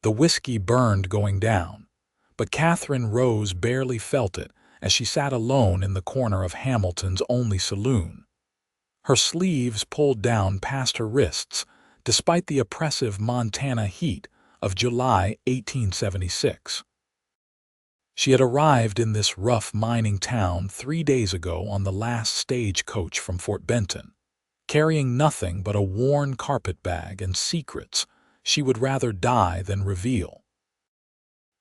The whiskey burned going down, but Katherine Rose barely felt it as she sat alone in the corner of Hamilton's only saloon. Her sleeves pulled down past her wrists, despite the oppressive Montana heat of July 1876. She had arrived in this rough mining town 3 days ago on the last stagecoach from Fort Benton, carrying nothing but a worn carpetbag and secrets she would rather die than reveal.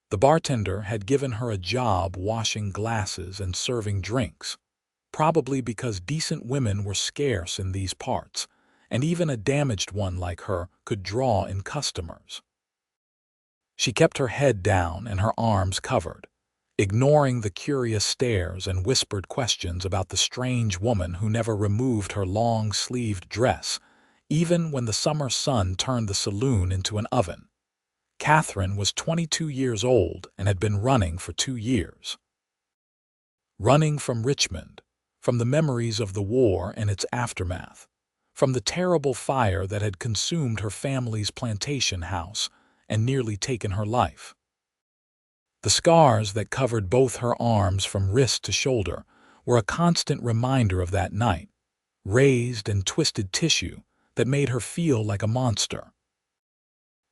The bartender had given her a job washing glasses and serving drinks, probably because decent women were scarce in these parts, and even a damaged one like her could draw in customers. She kept her head down and her arms covered, ignoring the curious stares and whispered questions about the strange woman who never removed her long-sleeved dress, even when the summer sun turned the saloon into an oven. Katherine was 22 years old and had been running for 2 years. Running from Richmond, from the memories of the war and its aftermath, from the terrible fire that had consumed her family's plantation house and nearly taken her life. The scars that covered both her arms from wrist to shoulder were a constant reminder of that night, raised and twisted tissue that made her feel like a monster.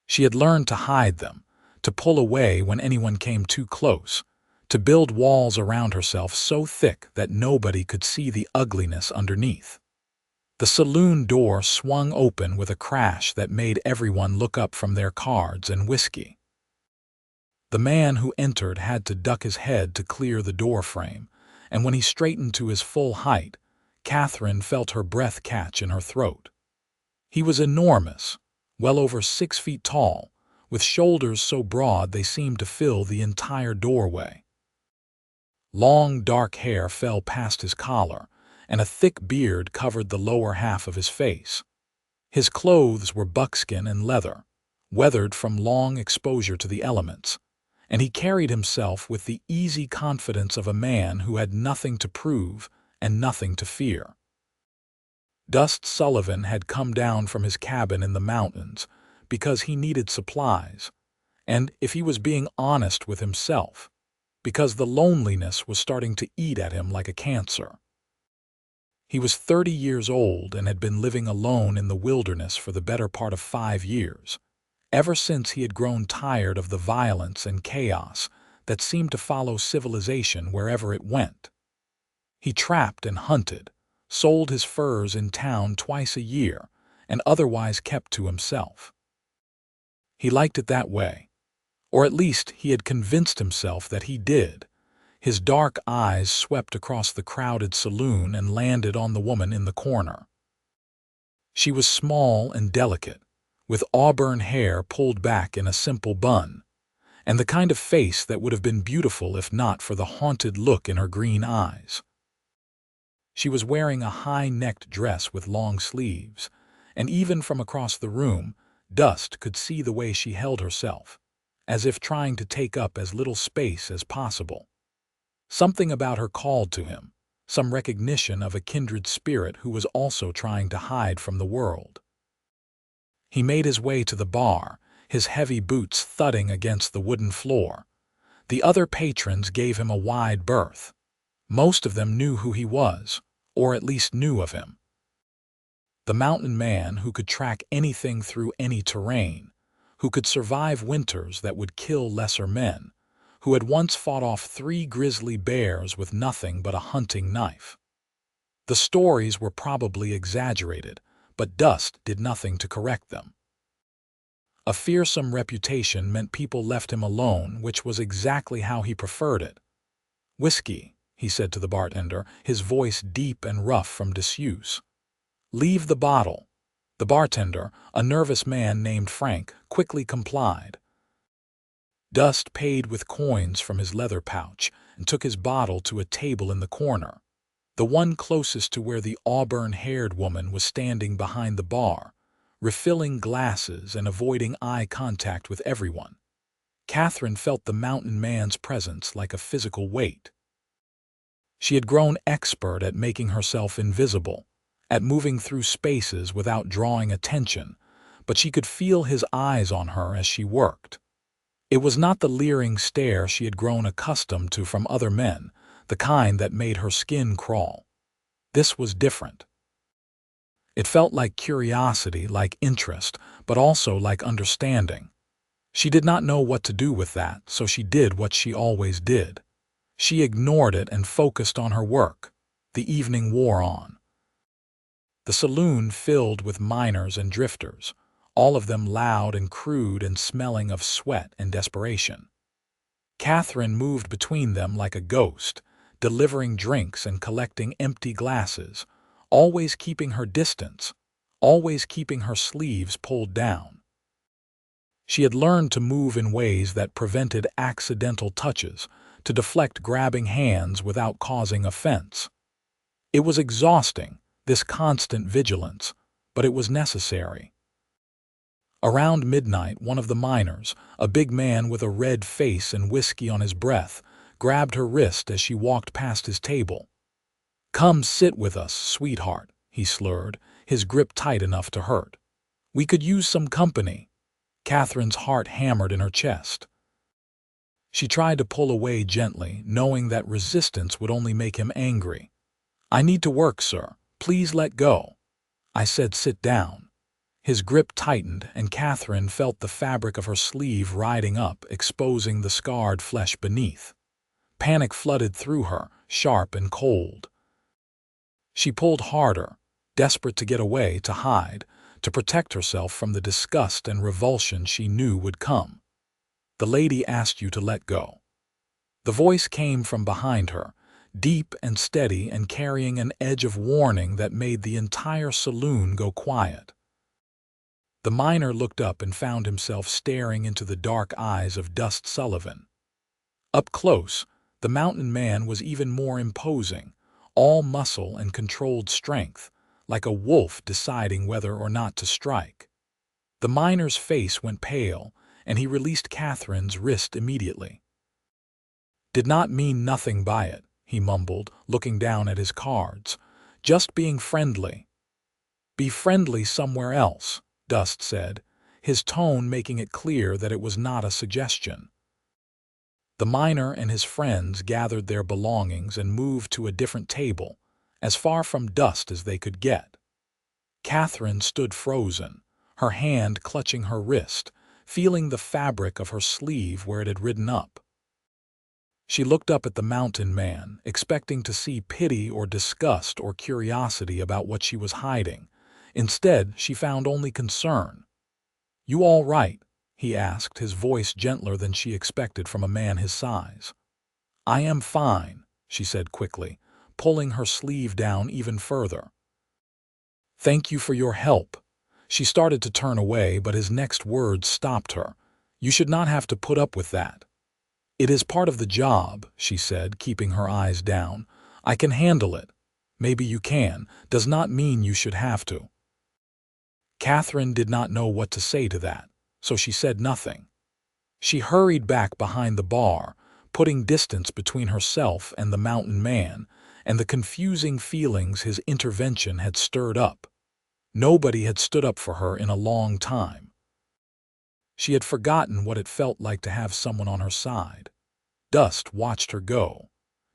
She had learned to hide them, to pull away when anyone came too close, to build walls around herself so thick that nobody could see the ugliness underneath. The saloon door swung open with a crash that made everyone look up from their cards and whiskey. The man who entered had to duck his head to clear the door frame, and when he straightened to his full height, Katherine felt her breath catch in her throat. He was enormous, well over 6 feet tall, with shoulders so broad they seemed to fill the entire doorway. Long dark hair fell past his collar, and a thick beard covered the lower half of his face. His clothes were buckskin and leather, weathered from long exposure to the elements, and he carried himself with the easy confidence of a man who had nothing to prove and nothing to fear. Dust Sullivan had come down from his cabin in the mountains because he needed supplies, and, if he was being honest with himself, because the loneliness was starting to eat at him like a cancer. He was 30 years old and had been living alone in the wilderness for the better part of 5 years, ever since he had grown tired of the violence and chaos that seemed to follow civilization wherever it went. He trapped and hunted, sold his furs in town twice a year, and otherwise kept to himself. He liked it that way, or at least he had convinced himself that he did. His dark eyes swept across the crowded saloon and landed on the woman in the corner. She was small and delicate, with auburn hair pulled back in a simple bun, and the kind of face that would have been beautiful if not for the haunted look in her green eyes. She was wearing a high-necked dress with long sleeves, and even from across the room, Dust could see the way she held herself, as if trying to take up as little space as possible. Something about her called to him, some recognition of a kindred spirit who was also trying to hide from the world. He made his way to the bar, his heavy boots thudding against the wooden floor. The other patrons gave him a wide berth. Most of them knew who he was, or at least knew of him. The mountain man who could track anything through any terrain, who could survive winters that would kill lesser men, who had once fought off 3 grizzly bears with nothing but a hunting knife. The stories were probably exaggerated, but Dust did nothing to correct them. A fearsome reputation meant people left him alone, which was exactly how he preferred it. "Whiskey," he said to the bartender, his voice deep and rough from disuse. "Leave the bottle." The bartender, a nervous man named Frank, quickly complied. Dust paid with coins from his leather pouch and took his bottle to a table in the corner, the one closest to where the auburn-haired woman was standing behind the bar, refilling glasses and avoiding eye contact with everyone. Katherine felt the mountain man's presence like a physical weight. She had grown expert at making herself invisible, at moving through spaces without drawing attention, but she could feel his eyes on her as she worked. It was not the leering stare she had grown accustomed to from other men, the kind that made her skin crawl. This was different. It felt like curiosity, like interest, but also like understanding. She did not know what to do with that, so she did what she always did. She ignored it and focused on her work. The evening wore on. The saloon filled with miners and drifters, all of them loud and crude and smelling of sweat and desperation. Katherine moved between them like a ghost, delivering drinks and collecting empty glasses, always keeping her distance, always keeping her sleeves pulled down. She had learned to move in ways that prevented accidental touches, to deflect grabbing hands without causing offense. It was exhausting, this constant vigilance, but it was necessary. Around midnight, one of the miners, a big man with a red face and whiskey on his breath, grabbed her wrist as she walked past his table. "Come sit with us, sweetheart," he slurred, his grip tight enough to hurt. "We could use some company." Katherine's heart hammered in her chest. She tried to pull away gently, knowing that resistance would only make him angry. "I need to work, sir. Please let go." "I said sit down." His grip tightened, and Katherine felt the fabric of her sleeve riding up, exposing the scarred flesh beneath. Panic flooded through her, sharp and cold. She pulled harder, desperate to get away, to hide, to protect herself from the disgust and revulsion she knew would come. "The lady asked you to let go." The voice came from behind her, deep and steady and carrying an edge of warning that made the entire saloon go quiet. The miner looked up and found himself staring into the dark eyes of Dust Sullivan. Up close, the mountain man was even more imposing, all muscle and controlled strength, like a wolf deciding whether or not to strike. The miner's face went pale, and he released Katherine's wrist immediately. "Did not mean nothing by it," he mumbled, looking down at his cards. "Just being friendly." "Be friendly somewhere else," Dust said, his tone making it clear that it was not a suggestion. The miner and his friends gathered their belongings and moved to a different table, as far from Dust as they could get. Katherine stood frozen, her hand clutching her wrist, feeling the fabric of her sleeve where it had ridden up. She looked up at the mountain man, expecting to see pity or disgust or curiosity about what she was hiding. Instead, she found only concern. "You all right?" he asked, his voice gentler than she expected from a man his size. "I am fine," she said quickly, pulling her sleeve down even further. "Thank you for your help." She started to turn away, but his next words stopped her. "You should not have to put up with that." "It is part of the job," she said, keeping her eyes down. "I can handle it. Maybe you can, does not mean you should have to." Katherine did not know what to say to that, so she said nothing. She hurried back behind the bar, putting distance between herself and the mountain man, and the confusing feelings his intervention had stirred up. Nobody had stood up for her in a long time. She had forgotten what it felt like to have someone on her side. Dust watched her go,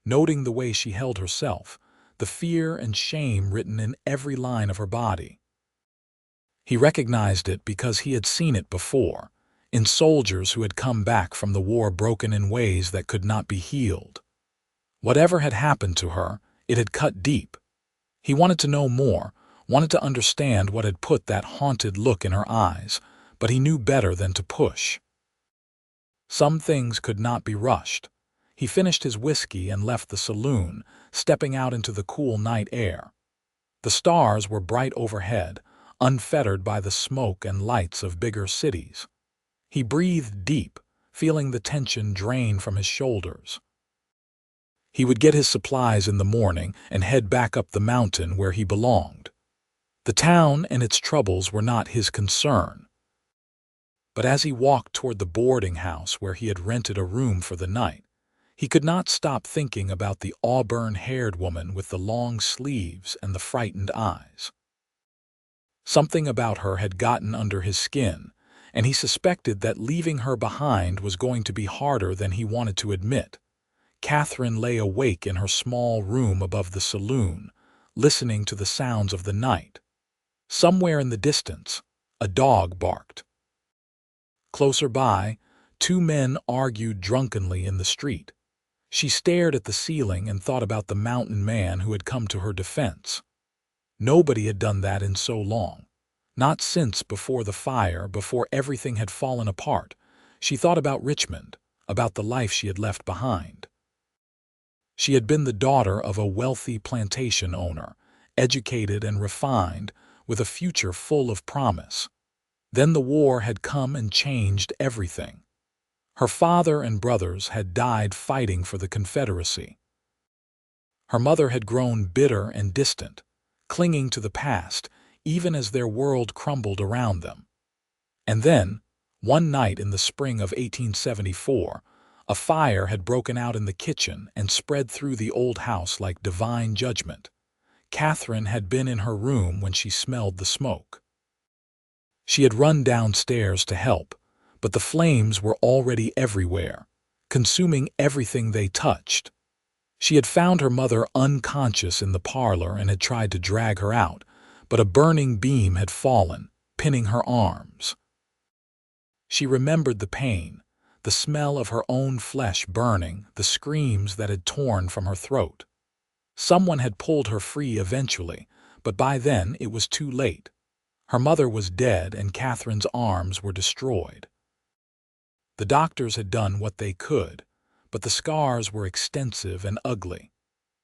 noting the way she held herself, the fear and shame written in every line of her body. He recognized it because he had seen it before, in soldiers who had come back from the war broken in ways that could not be healed. Whatever had happened to her, it had cut deep. He wanted to know more, wanted to understand what had put that haunted look in her eyes, but he knew better than to push. Some things could not be rushed. He finished his whiskey and left the saloon, stepping out into the cool night air. The stars were bright overhead, unfettered by the smoke and lights of bigger cities. He breathed deep, feeling the tension drain from his shoulders. He would get his supplies in the morning and head back up the mountain where he belonged. The town and its troubles were not his concern. But as he walked toward the boarding house where he had rented a room for the night, he could not stop thinking about the auburn-haired woman with the long sleeves and the frightened eyes. Something about her had gotten under his skin, and he suspected that leaving her behind was going to be harder than he wanted to admit. Katherine lay awake in her small room above the saloon, listening to the sounds of the night. Somewhere in the distance, a dog barked. Closer by, two men argued drunkenly in the street. She stared at the ceiling and thought about the mountain man who had come to her defense. Nobody had done that in so long. Not since before the fire, before everything had fallen apart. She thought about Richmond, about the life she had left behind. She had been the daughter of a wealthy plantation owner, educated and refined, with a future full of promise. Then the war had come and changed everything. Her father and brothers had died fighting for the Confederacy. Her mother had grown bitter and distant, clinging to the past, even as their world crumbled around them. And then, one night in the spring of 1874, a fire had broken out in the kitchen and spread through the old house like divine judgment. Katherine had been in her room when she smelled the smoke. She had run downstairs to help, but the flames were already everywhere, consuming everything they touched. She had found her mother unconscious in the parlor and had tried to drag her out, but a burning beam had fallen, pinning her arms. She remembered the pain, the smell of her own flesh burning, the screams that had torn from her throat. Someone had pulled her free eventually, but by then it was too late. Her mother was dead and Katherine's arms were destroyed. The doctors had done what they could, but the scars were extensive and ugly.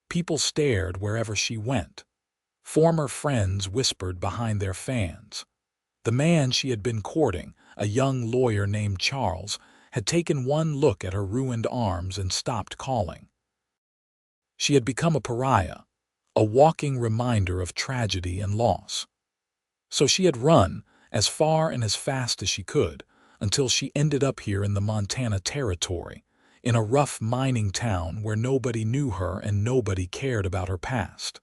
People stared wherever she went. Former friends whispered behind their fans. The man she had been courting, a young lawyer named Charles, had taken one look at her ruined arms and stopped calling. She had become a pariah, a walking reminder of tragedy and loss. So she had run, as far and as fast as she could, until she ended up here in the Montana Territory, in a rough mining town where nobody knew her and nobody cared about her past.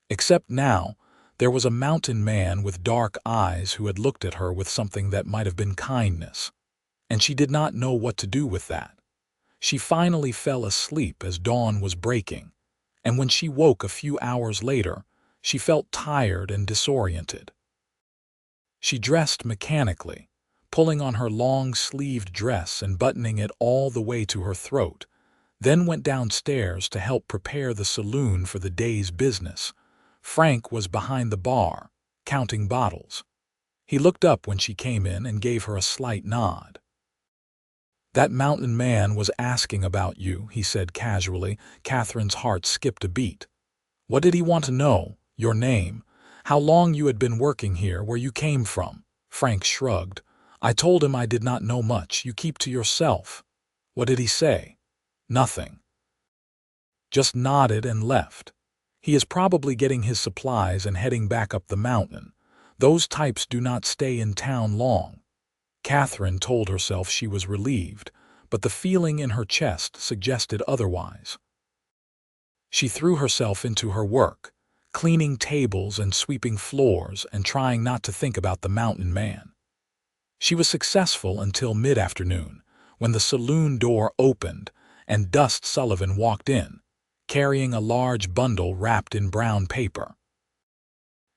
Except now, there was a mountain man with dark eyes who had looked at her with something that might have been kindness, and she did not know what to do with that. She finally fell asleep as dawn was breaking, and when she woke a few hours later, she felt tired and disoriented. She dressed mechanically, pulling on her long-sleeved dress and buttoning it all the way to her throat, then went downstairs to help prepare the saloon for the day's business. Frank was behind the bar, counting bottles. He looked up when she came in and gave her a slight nod. "That mountain man was asking about you," he said casually. Katherine's heart skipped a beat. "What did he want to know? Your name? How long you had been working here, where you came from?" Frank shrugged. "I told him I did not know much. You keep to yourself." "What did he say?" "Nothing. Just nodded and left. He is probably getting his supplies and heading back up the mountain. Those types do not stay in town long." Katherine told herself she was relieved, but the feeling in her chest suggested otherwise. She threw herself into her work, cleaning tables and sweeping floors and trying not to think about the mountain man. She was successful until mid-afternoon, when the saloon door opened and Dust Sullivan walked in, carrying a large bundle wrapped in brown paper.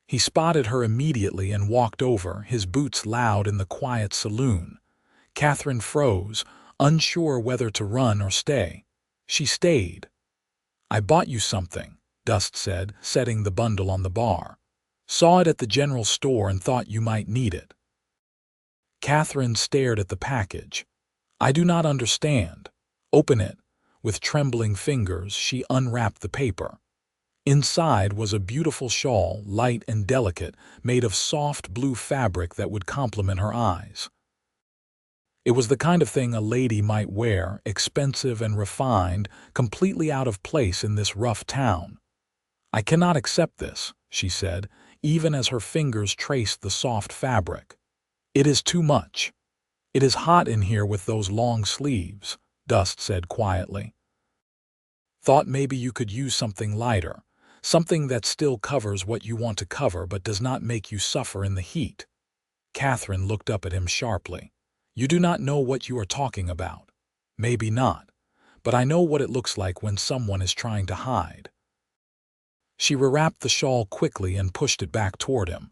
He spotted her immediately and walked over, his boots loud in the quiet saloon. Katherine froze, unsure whether to run or stay. She stayed. "I bought you something," Dust said, setting the bundle on the bar. "Saw it at the general store and thought you might need it." Katherine stared at the package. "I do not understand." "Open it." With trembling fingers, she unwrapped the paper. Inside was a beautiful shawl, light and delicate, made of soft blue fabric that would complement her eyes. It was the kind of thing a lady might wear, expensive and refined, completely out of place in this rough town. "I cannot accept this," she said, even as her fingers traced the soft fabric. "It is too much." "It is hot in here with those long sleeves," Dust said quietly. "Thought maybe you could use something lighter, something that still covers what you want to cover but does not make you suffer in the heat." Katherine looked up at him sharply. You do not know what you are talking about. Maybe not, but I know what it looks like when someone is trying to hide. She rewrapped the shawl quickly and pushed it back toward him.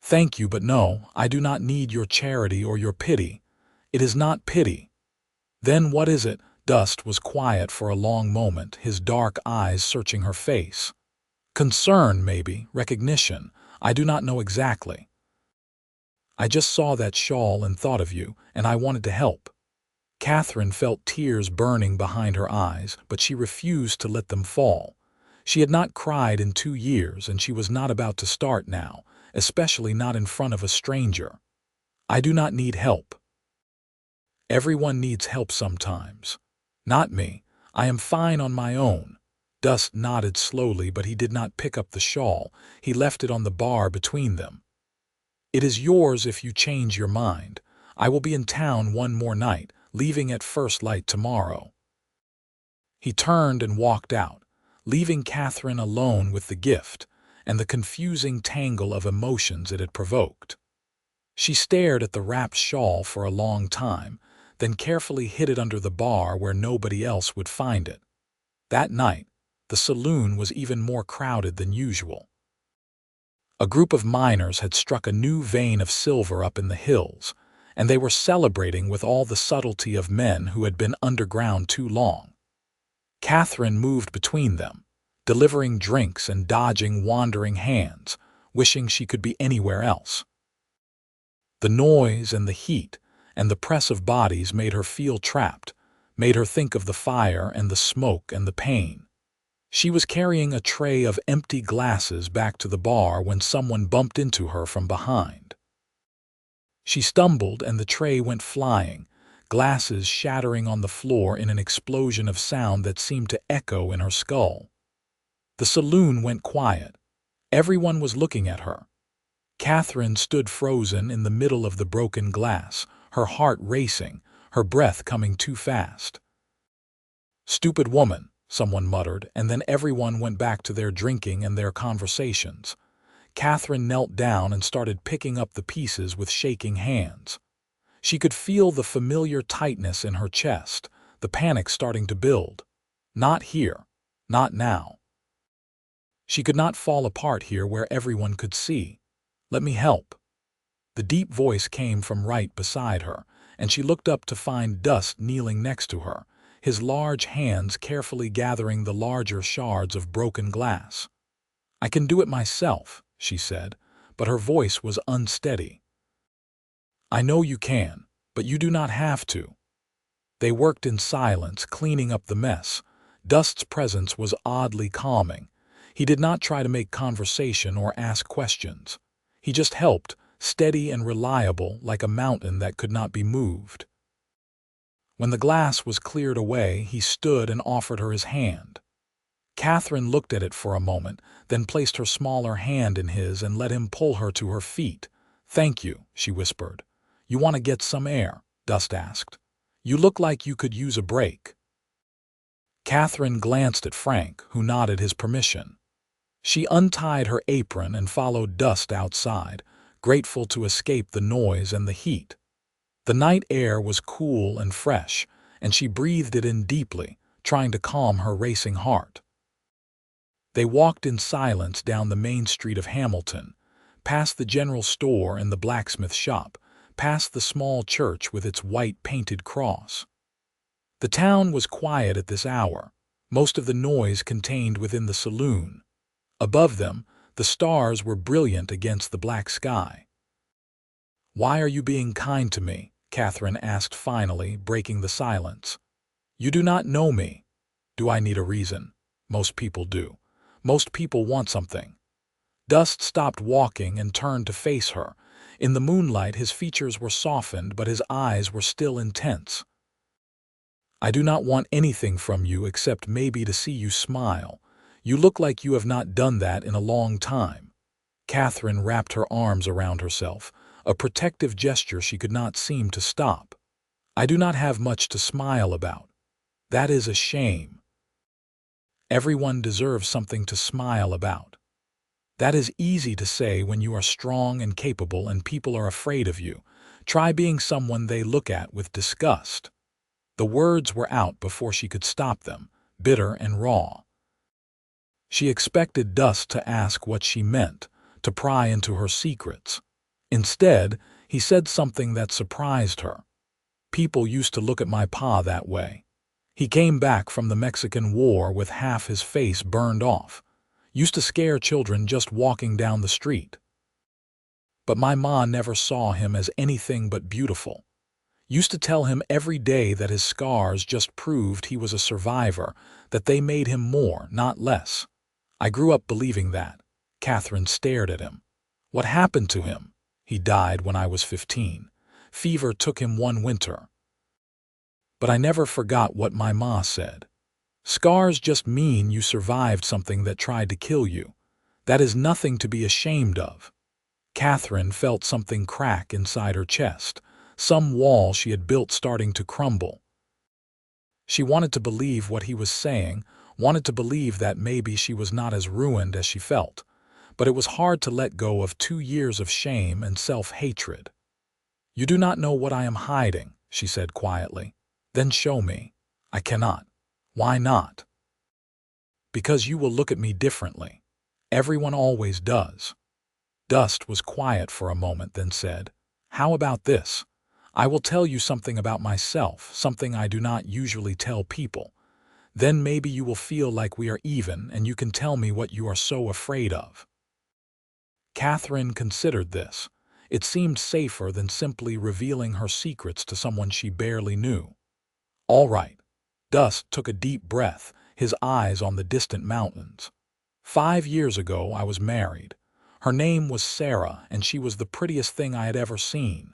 Thank you, but no, I do not need your charity or your pity. It is not pity. Then what is it? Dust was quiet for a long moment, his dark eyes searching her face. Concern, maybe, recognition. I do not know exactly. I just saw that shawl and thought of you, and I wanted to help. Katherine felt tears burning behind her eyes, but she refused to let them fall. She had not cried in 2 years, and she was not about to start now, especially not in front of a stranger. I do not need help. Everyone needs help sometimes. Not me. I am fine on my own. Dust nodded slowly, but he did not pick up the shawl. He left it on the bar between them. It is yours if you change your mind. I will be in town one more night, leaving at first light tomorrow. He turned and walked out, leaving Katherine alone with the gift and the confusing tangle of emotions it had provoked. She stared at the wrapped shawl for a long time, then carefully hid it under the bar where nobody else would find it. That night, the saloon was even more crowded than usual. A group of miners had struck a new vein of silver up in the hills, and they were celebrating with all the subtlety of men who had been underground too long. Katherine moved between them, delivering drinks and dodging wandering hands, wishing she could be anywhere else. The noise and the heat and the press of bodies made her feel trapped, made her think of the fire and the smoke and the pain. She was carrying a tray of empty glasses back to the bar when someone bumped into her from behind. She stumbled and the tray went flying, glasses shattering on the floor in an explosion of sound that seemed to echo in her skull. The saloon went quiet. Everyone was looking at her. Katherine stood frozen in the middle of the broken glass, her heart racing, her breath coming too fast. "Stupid woman," someone muttered, and then everyone went back to their drinking and their conversations. Katherine knelt down and started picking up the pieces with shaking hands. She could feel the familiar tightness in her chest, the panic starting to build. Not here. Not now. She could not fall apart here where everyone could see. "Let me help." The deep voice came from right beside her, and she looked up to find Dust kneeling next to her, his large hands carefully gathering the larger shards of broken glass. "I can do it myself," she said, but her voice was unsteady. "I know you can, but you do not have to." They worked in silence, cleaning up the mess. Dust's presence was oddly calming. He did not try to make conversation or ask questions. He just helped, steady and reliable like a mountain that could not be moved. When the glass was cleared away, he stood and offered her his hand. Katherine looked at it for a moment, then placed her smaller hand in his and let him pull her to her feet. "Thank you," she whispered. "You want to get some air?" Dust asked. "You look like you could use a break." Katherine glanced at Frank, who nodded his permission. She untied her apron and followed Dust outside, grateful to escape the noise and the heat. The night air was cool and fresh, and she breathed it in deeply, trying to calm her racing heart. They walked in silence down the main street of Hamilton, past the general store and the blacksmith shop, past the small church with its white painted cross. The town was quiet at this hour, most of the noise contained within the saloon. Above them, the stars were brilliant against the black sky. "Why are you being kind to me?" Katherine asked finally, breaking the silence. "You do not know me." "Do I need a reason?" "Most people do. Most people want something." Dust stopped walking and turned to face her. In the moonlight, his features were softened, but his eyes were still intense. "I do not want anything from you except maybe to see you smile. You look like you have not done that in a long time." Katherine wrapped her arms around herself, a protective gesture she could not seem to stop. "I do not have much to smile about. That is a shame. Everyone deserves something to smile about." That is easy to say when you are strong and capable and people are afraid of you. Try being someone they look at with disgust. The words were out before she could stop them, bitter and raw. She expected Dust to ask what she meant, to pry into her secrets. Instead, he said something that surprised her. People used to look at my pa that way. He came back from the Mexican War with half his face burned off. Used to scare children just walking down the street. But my ma never saw him as anything but beautiful. Used to tell him every day that his scars just proved he was a survivor, that they made him more, not less. I grew up believing that. Katherine stared at him. What happened to him? He died when I was 15. Fever took him one winter. But I never forgot what my ma said. Scars just mean you survived something that tried to kill you. That is nothing to be ashamed of. Katherine felt something crack inside her chest, some wall she had built starting to crumble. She wanted to believe what he was saying, wanted to believe that maybe she was not as ruined as she felt, but it was hard to let go of 2 years of shame and self-hatred. "You do not know what I am hiding," she said quietly. "Then show me." "I cannot." "Why not?" "Because you will look at me differently. Everyone always does." Dust was quiet for a moment, then said, "How about this? I will tell you something about myself, something I do not usually tell people. Then maybe you will feel like we are even and you can tell me what you are so afraid of." Katherine considered this. It seemed safer than simply revealing her secrets to someone she barely knew. "All right." Dust took a deep breath, his eyes on the distant mountains. 5 years ago I was married. Her name was Sarah, and she was the prettiest thing I had ever seen.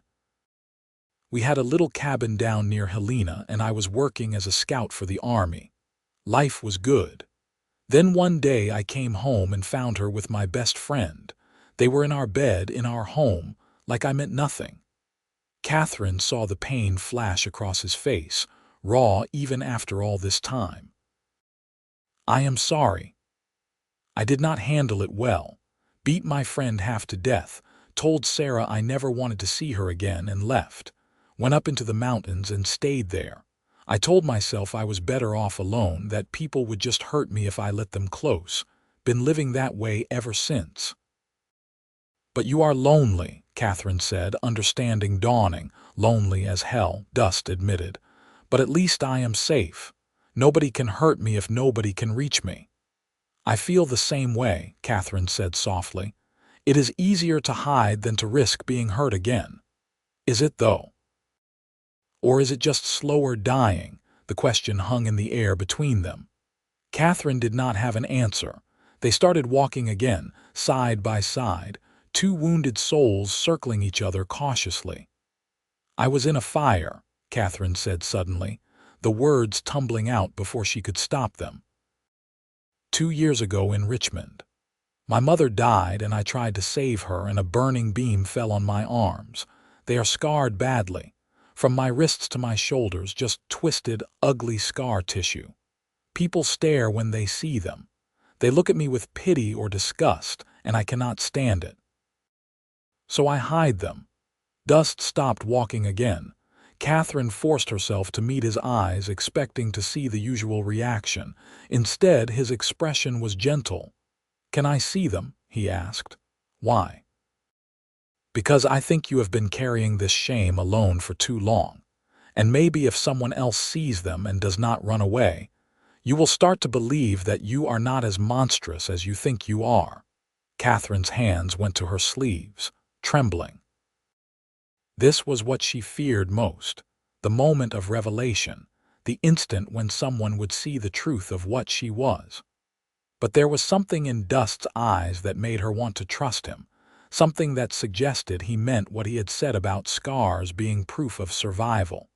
We had a little cabin down near Helena, and I was working as a scout for the army. Life was good. Then one day I came home and found her with my best friend. They were in our bed in our home, like I meant nothing. Katherine saw the pain flash across his face, raw even after all this time. "I am sorry. I did not handle it well. Beat my friend half to death, told Sarah I never wanted to see her again and left. Went up into the mountains and stayed there. I told myself I was better off alone, that people would just hurt me if I let them close. Been living that way ever since." "But you are lonely," Katherine said, understanding dawning. "Lonely as hell," Dust admitted. "But at least I am safe. Nobody can hurt me if nobody can reach me." "I feel the same way," Katherine said softly. "It is easier to hide than to risk being hurt again." "Is it though? Or is it just slower dying?" The question hung in the air between them. Katherine did not have an answer. They started walking again, side by side, two wounded souls circling each other cautiously. "I was in a fire," Katherine said suddenly, the words tumbling out before she could stop them. 2 years ago in Richmond. My mother died and I tried to save her and a burning beam fell on my arms. They are scarred badly. From my wrists to my shoulders, just twisted, ugly scar tissue. People stare when they see them. They look at me with pity or disgust, and I cannot stand it. So I hide them." Dust stopped walking again. Katherine forced herself to meet his eyes, expecting to see the usual reaction. Instead, his expression was gentle. "Can I see them?" he asked. "Why?" "Because I think you have been carrying this shame alone for too long. And maybe if someone else sees them and does not run away, you will start to believe that you are not as monstrous as you think you are." Katherine's hands went to her sleeves, trembling. This was what she feared most, the moment of revelation, the instant when someone would see the truth of what she was. But there was something in Dust's eyes that made her want to trust him, something that suggested he meant what he had said about scars being proof of survival.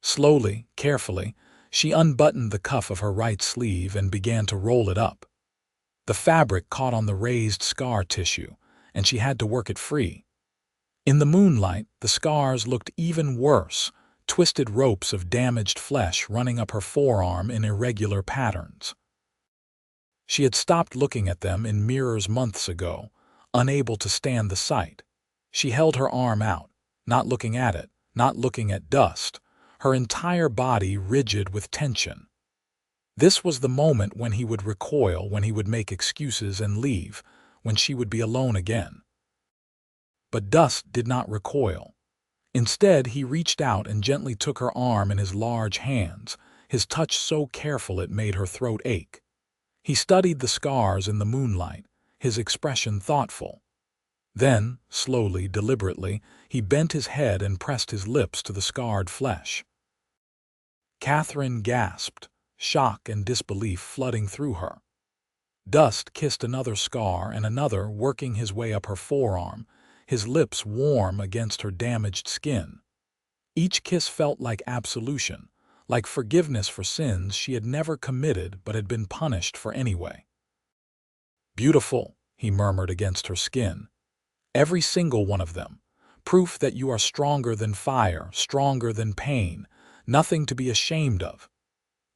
Slowly, carefully, she unbuttoned the cuff of her right sleeve and began to roll it up. The fabric caught on the raised scar tissue, and she had to work it free. In the moonlight, the scars looked even worse, twisted ropes of damaged flesh running up her forearm in irregular patterns. She had stopped looking at them in mirrors months ago, unable to stand the sight. She held her arm out, not looking at it, not looking at Dust, her entire body rigid with tension. This was the moment when he would recoil, when he would make excuses and leave, when she would be alone again. But Dust did not recoil. Instead, he reached out and gently took her arm in his large hands, his touch so careful it made her throat ache. He studied the scars in the moonlight, his expression thoughtful. Then, slowly, deliberately, he bent his head and pressed his lips to the scarred flesh. Katherine gasped, shock and disbelief flooding through her. Dust kissed another scar and another, working his way up her forearm, his lips warm against her damaged skin. Each kiss felt like absolution, like forgiveness for sins she had never committed but had been punished for anyway. "Beautiful," he murmured against her skin. "Every single one of them. Proof that you are stronger than fire, stronger than pain, nothing to be ashamed of."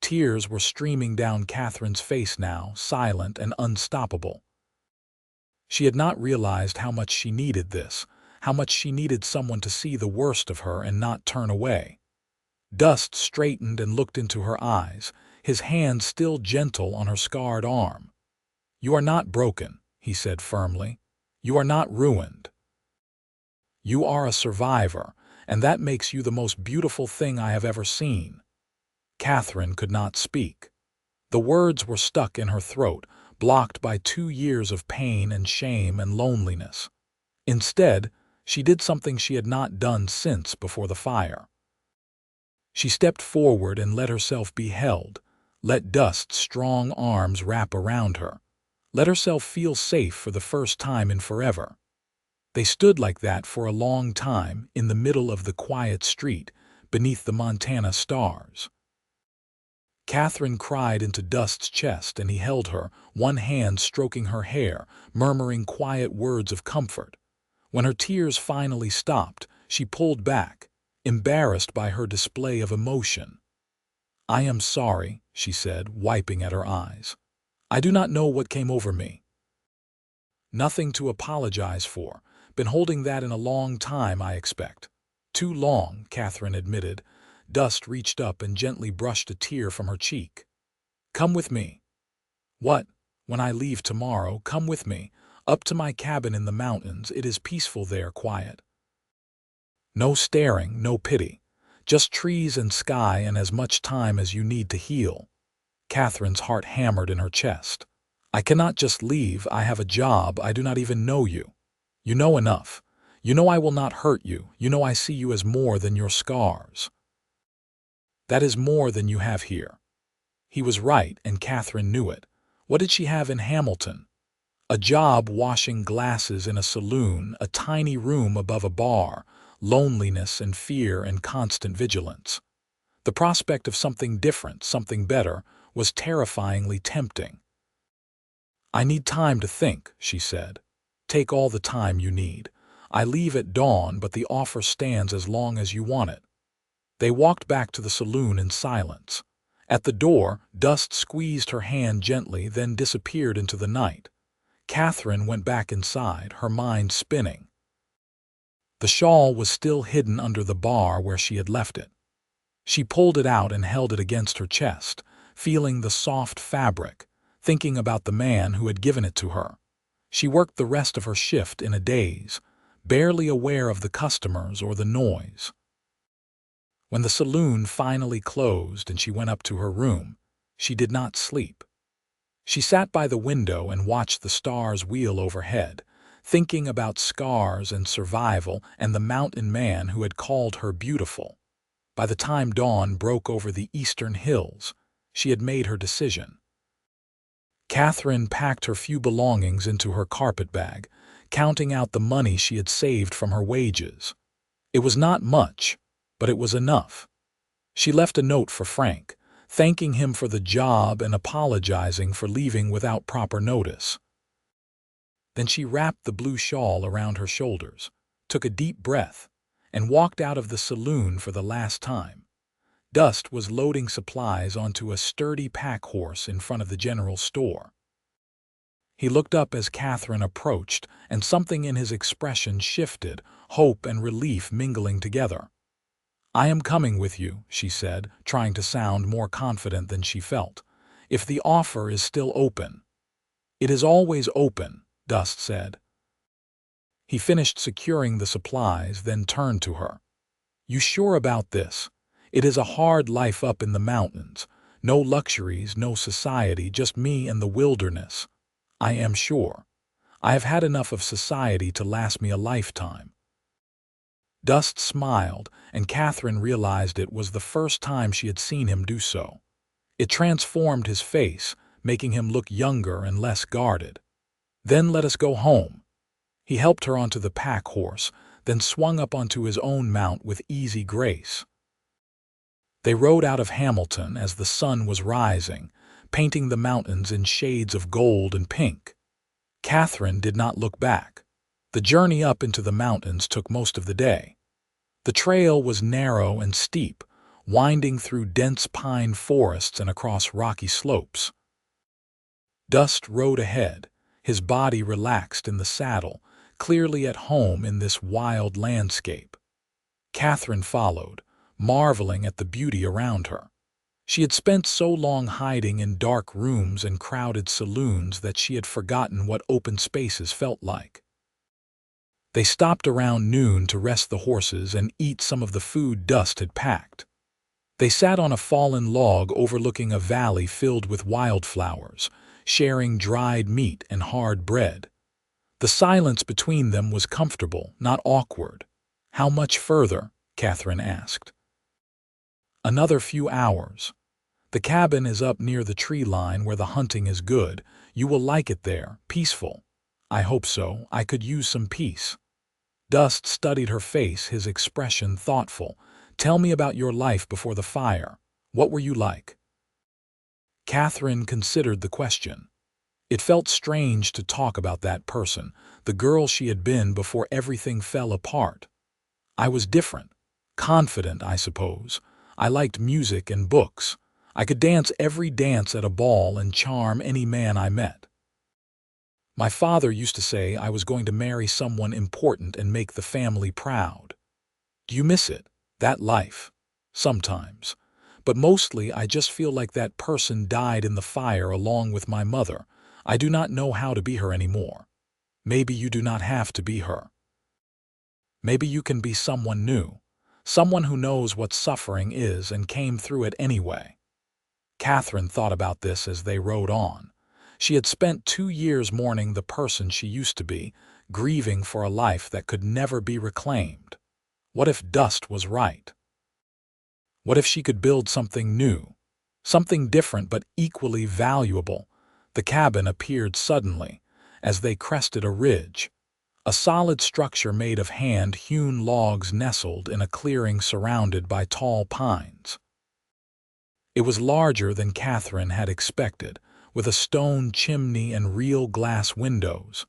Tears were streaming down Katherine's face now, silent and unstoppable. She had not realized how much she needed this, how much she needed someone to see the worst of her and not turn away. Dust straightened and looked into her eyes, his hand still gentle on her scarred arm. "You are not broken," he said firmly. "You are not ruined. You are a survivor, and that makes you the most beautiful thing I have ever seen." Katherine could not speak. The words were stuck in her throat, blocked by 2 years of pain and shame and loneliness. Instead, she did something she had not done since before the fire. She stepped forward and let herself be held, let Dust's strong arms wrap around her, let herself feel safe for the first time in forever. They stood like that for a long time in the middle of the quiet street, beneath the Montana stars. Katherine cried into Dust's chest and he held her, one hand stroking her hair, murmuring quiet words of comfort. When her tears finally stopped, she pulled back, embarrassed by her display of emotion. "I am sorry," she said, wiping at her eyes. "I do not know what came over me." "Nothing to apologize for. Been holding that in a long time, I expect." "Too long," Katherine admitted. Dust reached up and gently brushed a tear from her cheek. "Come with me." "What?" "When I leave tomorrow, come with me. Up to my cabin in the mountains. It is peaceful there, quiet. No staring, no pity. Just trees and sky and as much time as you need to heal." Katherine's heart hammered in her chest. "I cannot just leave. I have a job. I do not even know you. You know enough. You know I will not hurt you. You know I see you as more than your scars. That is more than you have here." He was right, and Katherine knew it. What did she have in Hamilton? A job washing glasses in a saloon, a tiny room above a bar, loneliness and fear and constant vigilance. The prospect of something different, something better, was terrifyingly tempting. "I need time to think," she said. "Take all the time you need. I leave at dawn, but the offer stands as long as you want it." They walked back to the saloon in silence. At the door, Dust squeezed her hand gently, then disappeared into the night. Katherine went back inside, her mind spinning. The shawl was still hidden under the bar where she had left it. She pulled it out and held it against her chest, feeling the soft fabric, thinking about the man who had given it to her. She worked the rest of her shift in a daze, barely aware of the customers or the noise. When the saloon finally closed and she went up to her room, she did not sleep. She sat by the window and watched the stars wheel overhead, thinking about scars and survival and the mountain man who had called her beautiful. By the time dawn broke over the eastern hills, she had made her decision. Katherine packed her few belongings into her carpet bag, counting out the money she had saved from her wages. It was not much, but it was enough. She left a note for Frank, thanking him for the job and apologizing for leaving without proper notice. Then she wrapped the blue shawl around her shoulders, took a deep breath, and walked out of the saloon for the last time. Dust was loading supplies onto a sturdy pack horse in front of the general store. He looked up as Katherine approached, and something in his expression shifted, hope and relief mingling together. "I am coming with you," she said, trying to sound more confident than she felt. "If the offer is still open." "It is always open," Dust said. He finished securing the supplies, then turned to her. "You sure about this? It is a hard life up in the mountains. No luxuries, no society, just me and the wilderness." "I am sure. I have had enough of society to last me a lifetime." Dust smiled, and Katherine realized it was the first time she had seen him do so. It transformed his face, making him look younger and less guarded. "Then let us go home." He helped her onto the pack horse, then swung up onto his own mount with easy grace. They rode out of Hamilton as the sun was rising, painting the mountains in shades of gold and pink. Katherine did not look back. The journey up into the mountains took most of the day. The trail was narrow and steep, winding through dense pine forests and across rocky slopes. Dust rode ahead, his body relaxed in the saddle, clearly at home in this wild landscape. Katherine followed, marveling at the beauty around her. She had spent so long hiding in dark rooms and crowded saloons that she had forgotten what open spaces felt like. They stopped around noon to rest the horses and eat some of the food Dust had packed. They sat on a fallen log overlooking a valley filled with wildflowers, sharing dried meat and hard bread. The silence between them was comfortable, not awkward. "How much further?" Katherine asked. "Another few hours. The cabin is up near the tree line where the hunting is good. You will like it there, peaceful." "I hope so. I could use some peace." Dust studied her face, his expression thoughtful. "Tell me about your life before the fire. What were you like?" Katherine considered the question. It felt strange to talk about that person, the girl she had been before everything fell apart. "I was different. Confident, I suppose. I liked music and books. I could dance every dance at a ball and charm any man I met. My father used to say I was going to marry someone important and make the family proud." "Do you miss it, that life?" "Sometimes. But mostly I just feel like that person died in the fire along with my mother. I do not know how to be her anymore." "Maybe you do not have to be her. Maybe you can be someone new, someone who knows what suffering is and came through it anyway." Katherine thought about this as they rode on. She had spent 2 years mourning the person she used to be, grieving for a life that could never be reclaimed. What if Dust was right? What if she could build something new, something different but equally valuable? The cabin appeared suddenly, as they crested a ridge. A solid structure made of hand-hewn logs nestled in a clearing surrounded by tall pines. It was larger than Katherine had expected, with a stone chimney and real glass windows.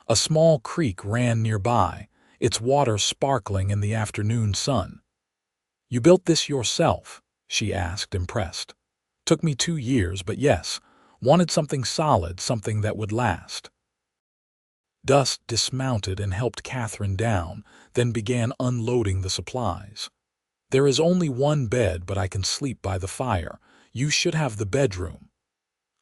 A small creek ran nearby, its water sparkling in the afternoon sun. "You built this yourself?" she asked, impressed. "Took me 2 years, but yes, wanted something solid, something that would last." Dust dismounted and helped Katherine down, then began unloading the supplies. "There is only one bed, but I can sleep by the fire. You should have the bedroom."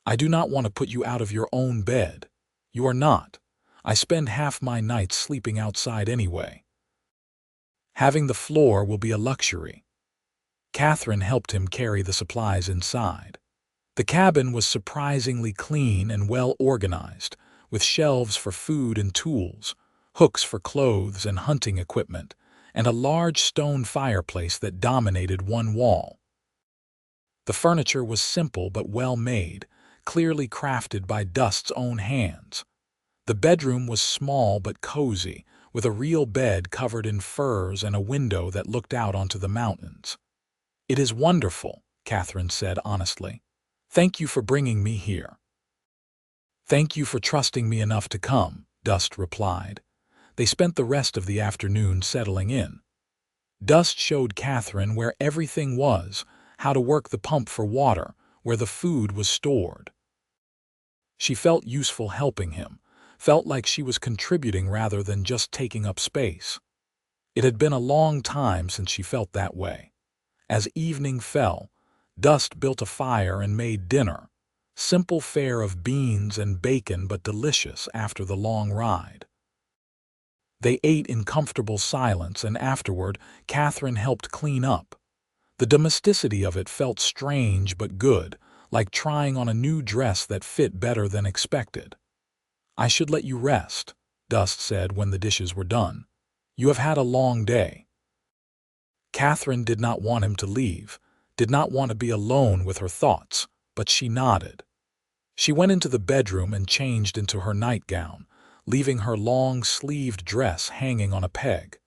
"I do not want to put you out of your own bed." "You are not. I spend half my nights sleeping outside anyway." "Having the floor will be a luxury." Katherine helped him carry the supplies inside. The cabin was surprisingly clean and well organized, with shelves for food and tools, hooks for clothes and hunting equipment, and a large stone fireplace that dominated one wall. The furniture was simple but well made, clearly crafted by Dust's own hands. The bedroom was small but cozy, with a real bed covered in furs and a window that looked out onto the mountains. "It is wonderful," Katherine said honestly. "Thank you for bringing me here." "Thank you for trusting me enough to come," Dust replied. They spent the rest of the afternoon settling in. Dust showed Katherine where everything was, how to work the pump for water, where the food was stored. She felt useful helping him, felt like she was contributing rather than just taking up space. It had been a long time since she felt that way. As evening fell, Dust built a fire and made dinner. Simple fare of beans and bacon, but delicious after the long ride. They ate in comfortable silence, and afterward, Katherine helped clean up. The domesticity of it felt strange but good, like trying on a new dress that fit better than expected. "I should let you rest," Dust said when the dishes were done. "You have had a long day." Katherine did not want him to leave, did not want to be alone with her thoughts, but she nodded. She went into the bedroom and changed into her nightgown, leaving her long-sleeved dress hanging on a peg.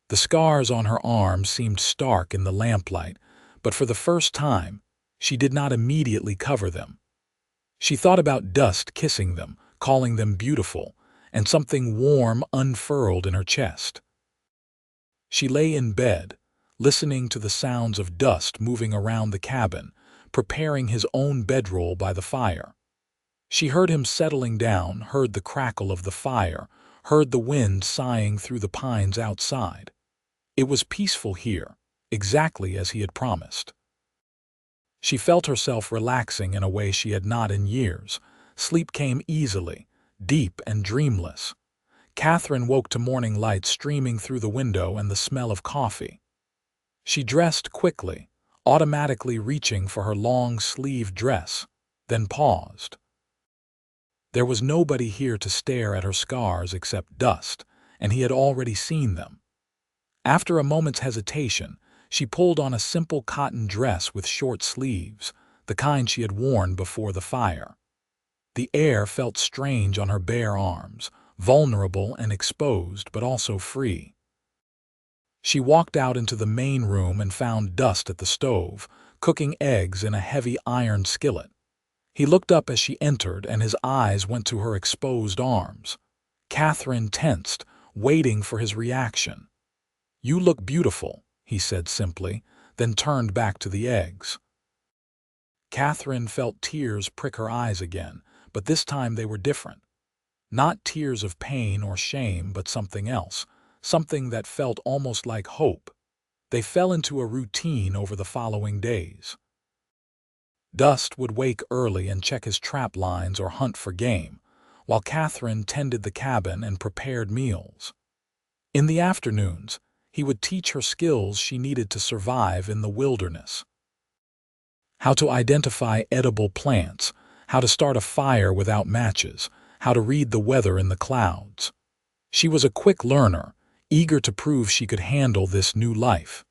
The scars on her arms seemed stark in the lamplight, but for the first time, she did not immediately cover them. She thought about Dust kissing them, calling them beautiful, and something warm unfurled in her chest. She lay in bed, listening to the sounds of Dust moving around the cabin, preparing his own bedroll by the fire. She heard him settling down, heard the crackle of the fire, heard the wind sighing through the pines outside. It was peaceful here, exactly as he had promised. She felt herself relaxing in a way she had not in years. Sleep came easily, deep and dreamless. Katherine woke to morning light streaming through the window and the smell of coffee. She dressed quickly, automatically reaching for her long-sleeved dress, then paused. There was nobody here to stare at her scars except Dust, and he had already seen them. After a moment's hesitation, she pulled on a simple cotton dress with short sleeves, the kind she had worn before the fire. The air felt strange on her bare arms, vulnerable and exposed, but also free. She walked out into the main room and found Dust at the stove, cooking eggs in a heavy iron skillet. He looked up as she entered, and his eyes went to her exposed arms. Katherine tensed, waiting for his reaction. "You look beautiful," he said simply, then turned back to the eggs. Katherine felt tears prick her eyes again, but this time they were different. Not tears of pain or shame, but something else, something that felt almost like hope. They fell into a routine over the following days. Dust would wake early and check his trap lines or hunt for game, while Katherine tended the cabin and prepared meals. In the afternoons, he would teach her skills she needed to survive in the wilderness. How to identify edible plants, how to start a fire without matches, how to read the weather in the clouds. She was a quick learner, eager to prove she could handle this new life.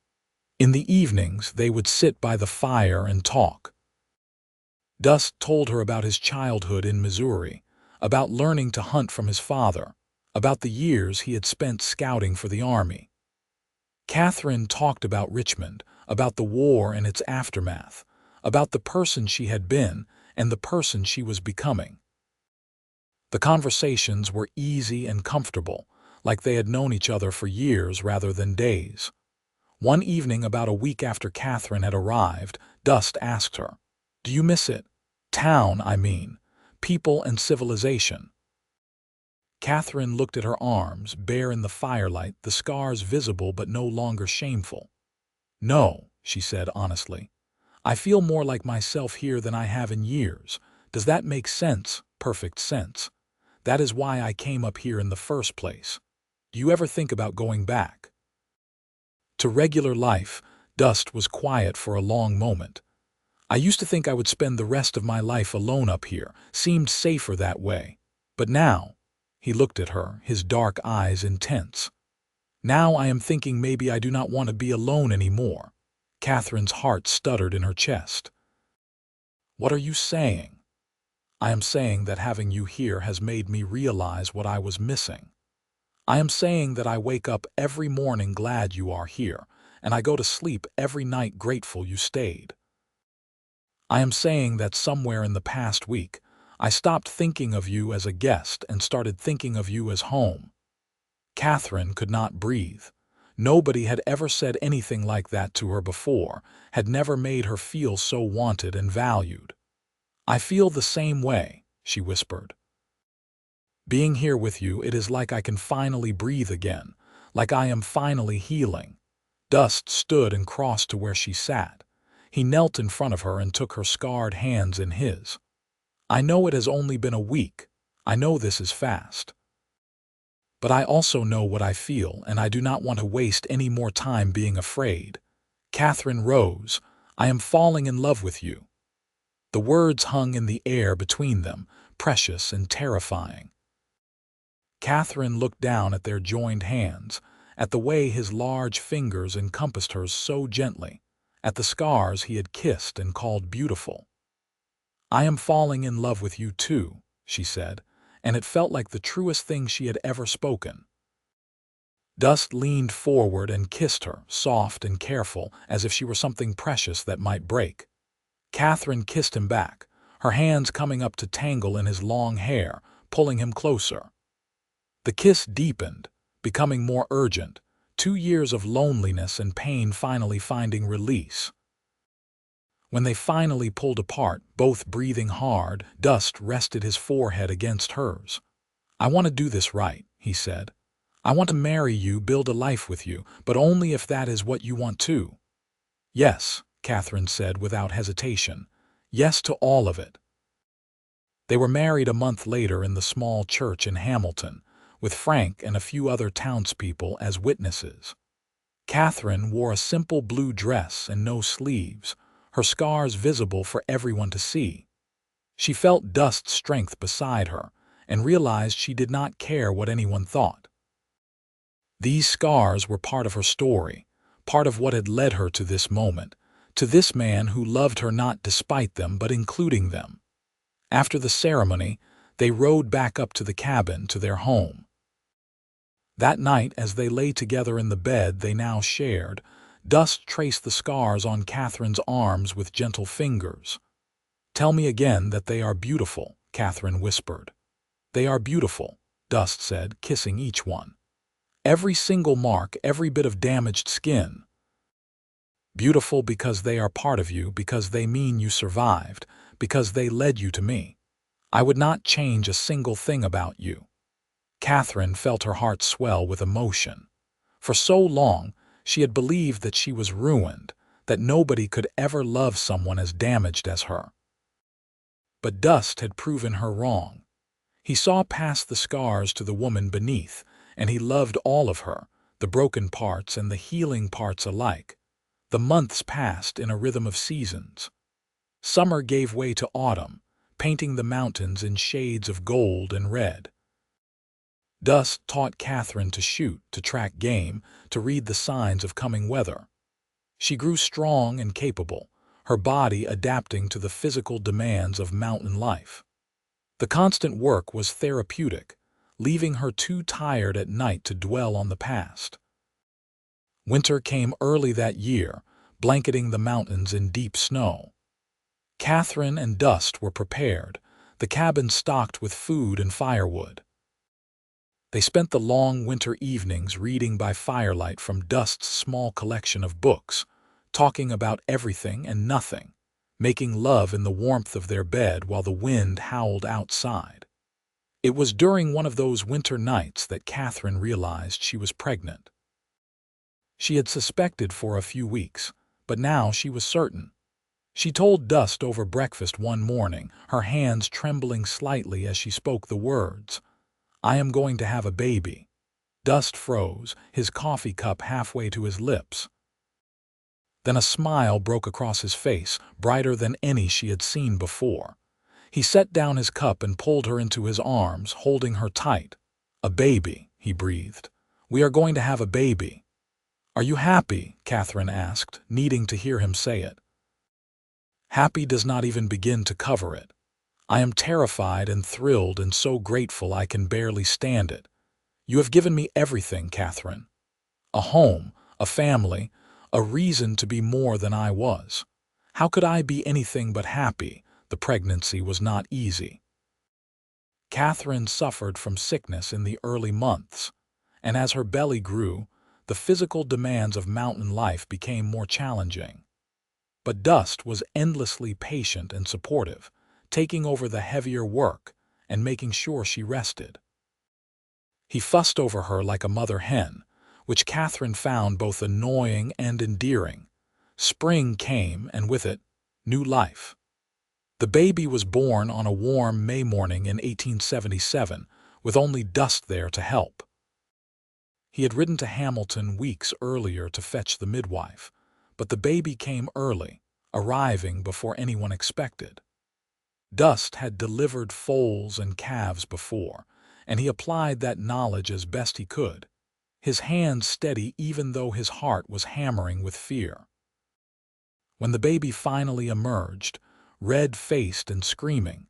In the evenings, they would sit by the fire and talk. Dust told her about his childhood in Missouri, about learning to hunt from his father, about the years he had spent scouting for the Army. Katherine talked about Richmond, about the war and its aftermath, about the person she had been and the person she was becoming. The conversations were easy and comfortable, like they had known each other for years rather than days. One evening, about a week after Katherine had arrived, Dust asked her, "Do you miss it? Town, I mean. People and civilization." Katherine looked at her arms, bare in the firelight, the scars visible but no longer shameful. "No," she said honestly. "I feel more like myself here than I have in years. Does that make sense?" "Perfect sense. That is why I came up here in the first place. Do you ever think about going back?" To regular life, Dust was quiet for a long moment. "I used to think I would spend the rest of my life alone up here, seemed safer that way. But now," he looked at her, his dark eyes intense, "now I am thinking maybe I do not want to be alone anymore." Katherine's heart stuttered in her chest. "What are you saying?" "I am saying that having you here has made me realize what I was missing. I am saying that I wake up every morning glad you are here, and I go to sleep every night grateful you stayed. I am saying that somewhere in the past week, I stopped thinking of you as a guest and started thinking of you as home." Katherine could not breathe. Nobody had ever said anything like that to her before, had never made her feel so wanted and valued. "I feel the same way," she whispered. "Being here with you, it is like I can finally breathe again, like I am finally healing." Dust stood and crossed to where she sat. He knelt in front of her and took her scarred hands in his. "I know it has only been a week. I know this is fast. But I also know what I feel, and I do not want to waste any more time being afraid. Katherine Rose, I am falling in love with you." The words hung in the air between them, precious and terrifying. Katherine looked down at their joined hands, at the way his large fingers encompassed hers so gently, at the scars he had kissed and called beautiful. "I am falling in love with you too," she said, and it felt like the truest thing she had ever spoken. Dust leaned forward and kissed her, soft and careful, as if she were something precious that might break. Katherine kissed him back, her hands coming up to tangle in his long hair, pulling him closer. The kiss deepened, becoming more urgent, 2 years of loneliness and pain finally finding release. When they finally pulled apart, both breathing hard, Dust rested his forehead against hers. "I want to do this right," he said. "I want to marry you, build a life with you, but only if that is what you want too." "Yes," Katherine said without hesitation. "Yes to all of it." They were married a month later in the small church in Hamilton, with Frank and a few other townspeople as witnesses. Katherine wore a simple blue dress and no sleeves, her scars visible for everyone to see. She felt Dust's strength beside her and realized she did not care what anyone thought. These scars were part of her story, part of what had led her to this moment, to this man who loved her not despite them but including them. After the ceremony, they rode back up to the cabin, to their home. That night, as they lay together in the bed they now shared, Dust traced the scars on Katherine's arms with gentle fingers. "Tell me again that they are beautiful," Katherine whispered. "They are beautiful," Dust said, kissing each one. "Every single mark, every bit of damaged skin. Beautiful because they are part of you, because they mean you survived, because they led you to me. I would not change a single thing about you." Katherine felt her heart swell with emotion. For so long, she had believed that she was ruined, that nobody could ever love someone as damaged as her. But Dust had proven her wrong. He saw past the scars to the woman beneath, and he loved all of her, the broken parts and the healing parts alike. The months passed in a rhythm of seasons. Summer gave way to autumn, painting the mountains in shades of gold and red. Dust taught Katherine to shoot, to track game, to read the signs of coming weather. She grew strong and capable, her body adapting to the physical demands of mountain life. The constant work was therapeutic, leaving her too tired at night to dwell on the past. Winter came early that year, blanketing the mountains in deep snow. Katherine and Dust were prepared, the cabin stocked with food and firewood. They spent the long winter evenings reading by firelight from Dust's small collection of books, talking about everything and nothing, making love in the warmth of their bed while the wind howled outside. It was during one of those winter nights that Katherine realized she was pregnant. She had suspected for a few weeks, but now she was certain. She told Dust over breakfast one morning, her hands trembling slightly as she spoke the words, "I am going to have a baby." Dust froze, his coffee cup halfway to his lips. Then a smile broke across his face, brighter than any she had seen before. He set down his cup and pulled her into his arms, holding her tight. "A baby," he breathed. "We are going to have a baby." "Are you happy?" Katherine asked, needing to hear him say it. "Happy does not even begin to cover it. I am terrified and thrilled and so grateful I can barely stand it. You have given me everything, Katherine. A home, a family, a reason to be more than I was. How could I be anything but happy? The pregnancy was not easy." Katherine suffered from sickness in the early months, and as her belly grew, the physical demands of mountain life became more challenging. But Dust was endlessly patient and supportive, taking over the heavier work and making sure she rested. He fussed over her like a mother hen, which Katherine found both annoying and endearing. Spring came, and with it, new life. The baby was born on a warm May morning in 1877, with only Dust there to help. He had ridden to Hamilton weeks earlier to fetch the midwife, but the baby came early, arriving before anyone expected. Dust had delivered foals and calves before, and he applied that knowledge as best he could, his hands steady even though his heart was hammering with fear. When the baby finally emerged, red-faced and screaming,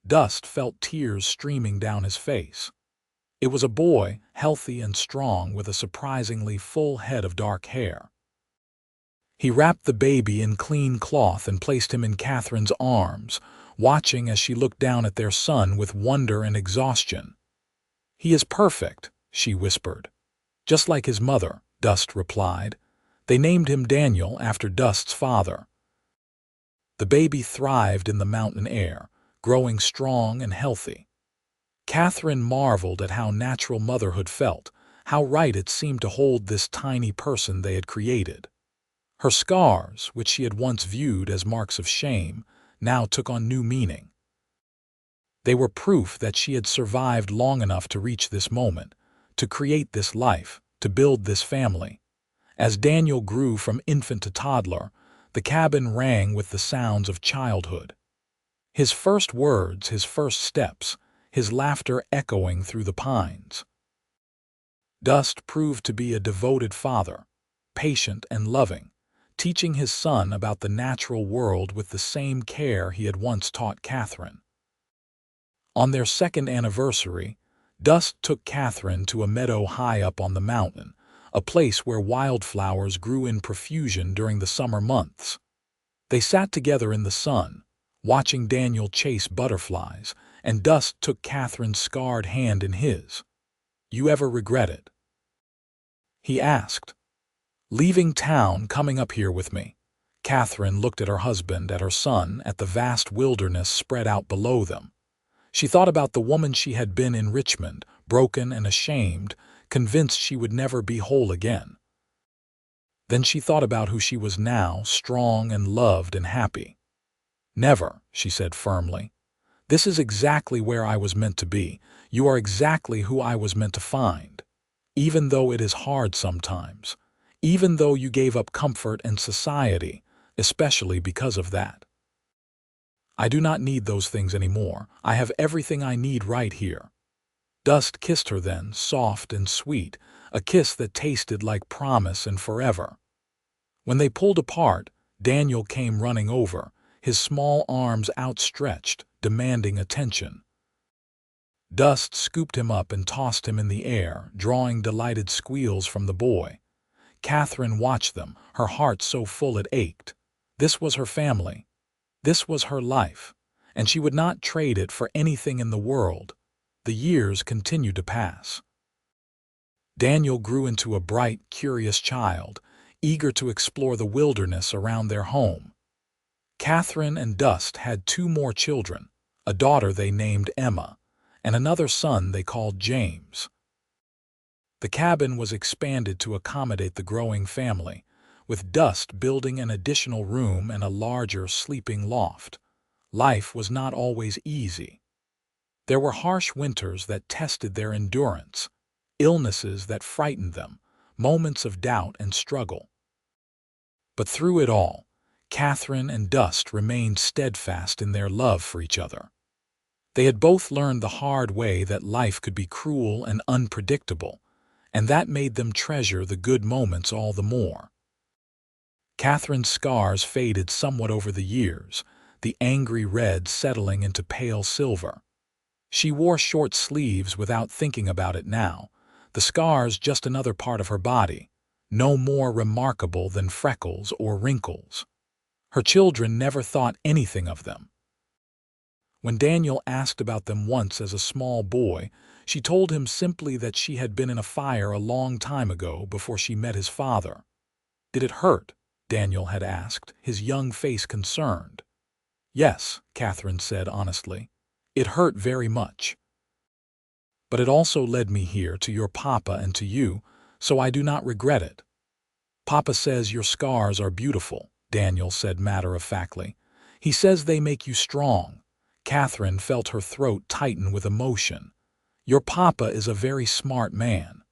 Dust felt tears streaming down his face. It was a boy, healthy and strong, with a surprisingly full head of dark hair. He wrapped the baby in clean cloth and placed him in Katherine's arms, watching as she looked down at their son with wonder and exhaustion. "He is perfect," she whispered. "Just like his mother," Dust replied. "They named him Daniel after Dust's father." The baby thrived in the mountain air, growing strong and healthy. Katherine marveled at how natural motherhood felt, how right it seemed to hold this tiny person they had created. Her scars, which she had once viewed as marks of shame, now took on new meaning. They were proof that she had survived long enough to reach this moment, to create this life, to build this family. As Daniel grew from infant to toddler, the cabin rang with the sounds of childhood. His first words, his first steps, his laughter echoing through the pines. Dust proved to be a devoted father, patient and loving, teaching his son about the natural world with the same care he had once taught Katherine. On their second anniversary, Dust took Katherine to a meadow high up on the mountain, a place where wildflowers grew in profusion during the summer months. They sat together in the sun, watching Daniel chase butterflies, and Dust took Katherine's scarred hand in his. "You ever regret it?" he asked. "Leaving town, coming up here with me." Katherine looked at her husband, at her son, at the vast wilderness spread out below them. She thought about the woman she had been in Richmond, broken and ashamed, convinced she would never be whole again. Then she thought about who she was now, strong and loved and happy. "Never," she said firmly. "This is exactly where I was meant to be. You are exactly who I was meant to find. Even though it is hard sometimes. Even though you gave up comfort and society, especially because of that. I do not need those things anymore. I have everything I need right here." Dust kissed her then, soft and sweet, a kiss that tasted like promise and forever. When they pulled apart, Daniel came running over, his small arms outstretched, demanding attention. Dust scooped him up and tossed him in the air, drawing delighted squeals from the boy. Katherine watched them, her heart so full it ached. This was her family. This was her life, and she would not trade it for anything in the world. The years continued to pass. Daniel grew into a bright, curious child, eager to explore the wilderness around their home. Katherine and Dust had 2 more children, a daughter they named Emma, and another son they called James. The cabin was expanded to accommodate the growing family, with Dust building an additional room and a larger sleeping loft. Life was not always easy. There were harsh winters that tested their endurance, illnesses that frightened them, moments of doubt and struggle. But through it all, Katherine and Dust remained steadfast in their love for each other. They had both learned the hard way that life could be cruel and unpredictable, and that made them treasure the good moments all the more. Katherine's scars faded somewhat over the years, the angry red settling into pale silver. She wore short sleeves without thinking about it now, the scars just another part of her body, no more remarkable than freckles or wrinkles. Her children never thought anything of them. When Daniel asked about them once as a small boy, she told him simply that she had been in a fire a long time ago before she met his father. "Did it hurt?" Daniel had asked, his young face concerned. Yes, Katherine said honestly. It hurt very much. But it also led me here to your papa and to you, so I do not regret it. Papa says your scars are beautiful, Daniel said matter-of-factly. He says they make you strong. Katherine felt her throat tighten with emotion. Your papa is a very smart man.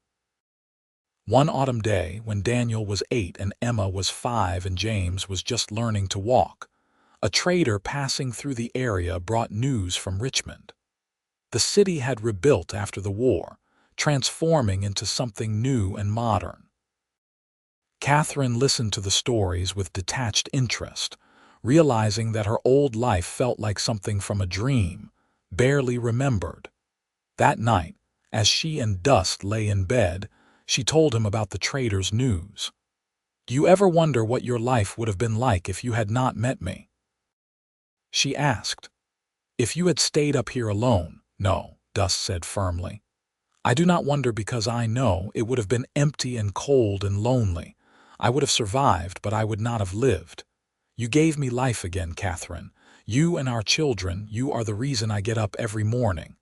One autumn day, when Daniel was 8 and Emma was 5 and James was just learning to walk, a trader passing through the area brought news from Richmond. The city had rebuilt after the war, transforming into something new and modern. Katherine listened to the stories with detached interest, realizing that her old life felt like something from a dream, barely remembered. That night, as she and Dust lay in bed, she told him about the trader's news. "Do you ever wonder what your life would have been like if you had not met me?" She asked. "If you had stayed up here alone." "No," Dust said firmly. "I do not wonder because I know it would have been empty and cold and lonely. I would have survived, but I would not have lived. You gave me life again, Katherine. You and our children, you are the reason I get up every morning.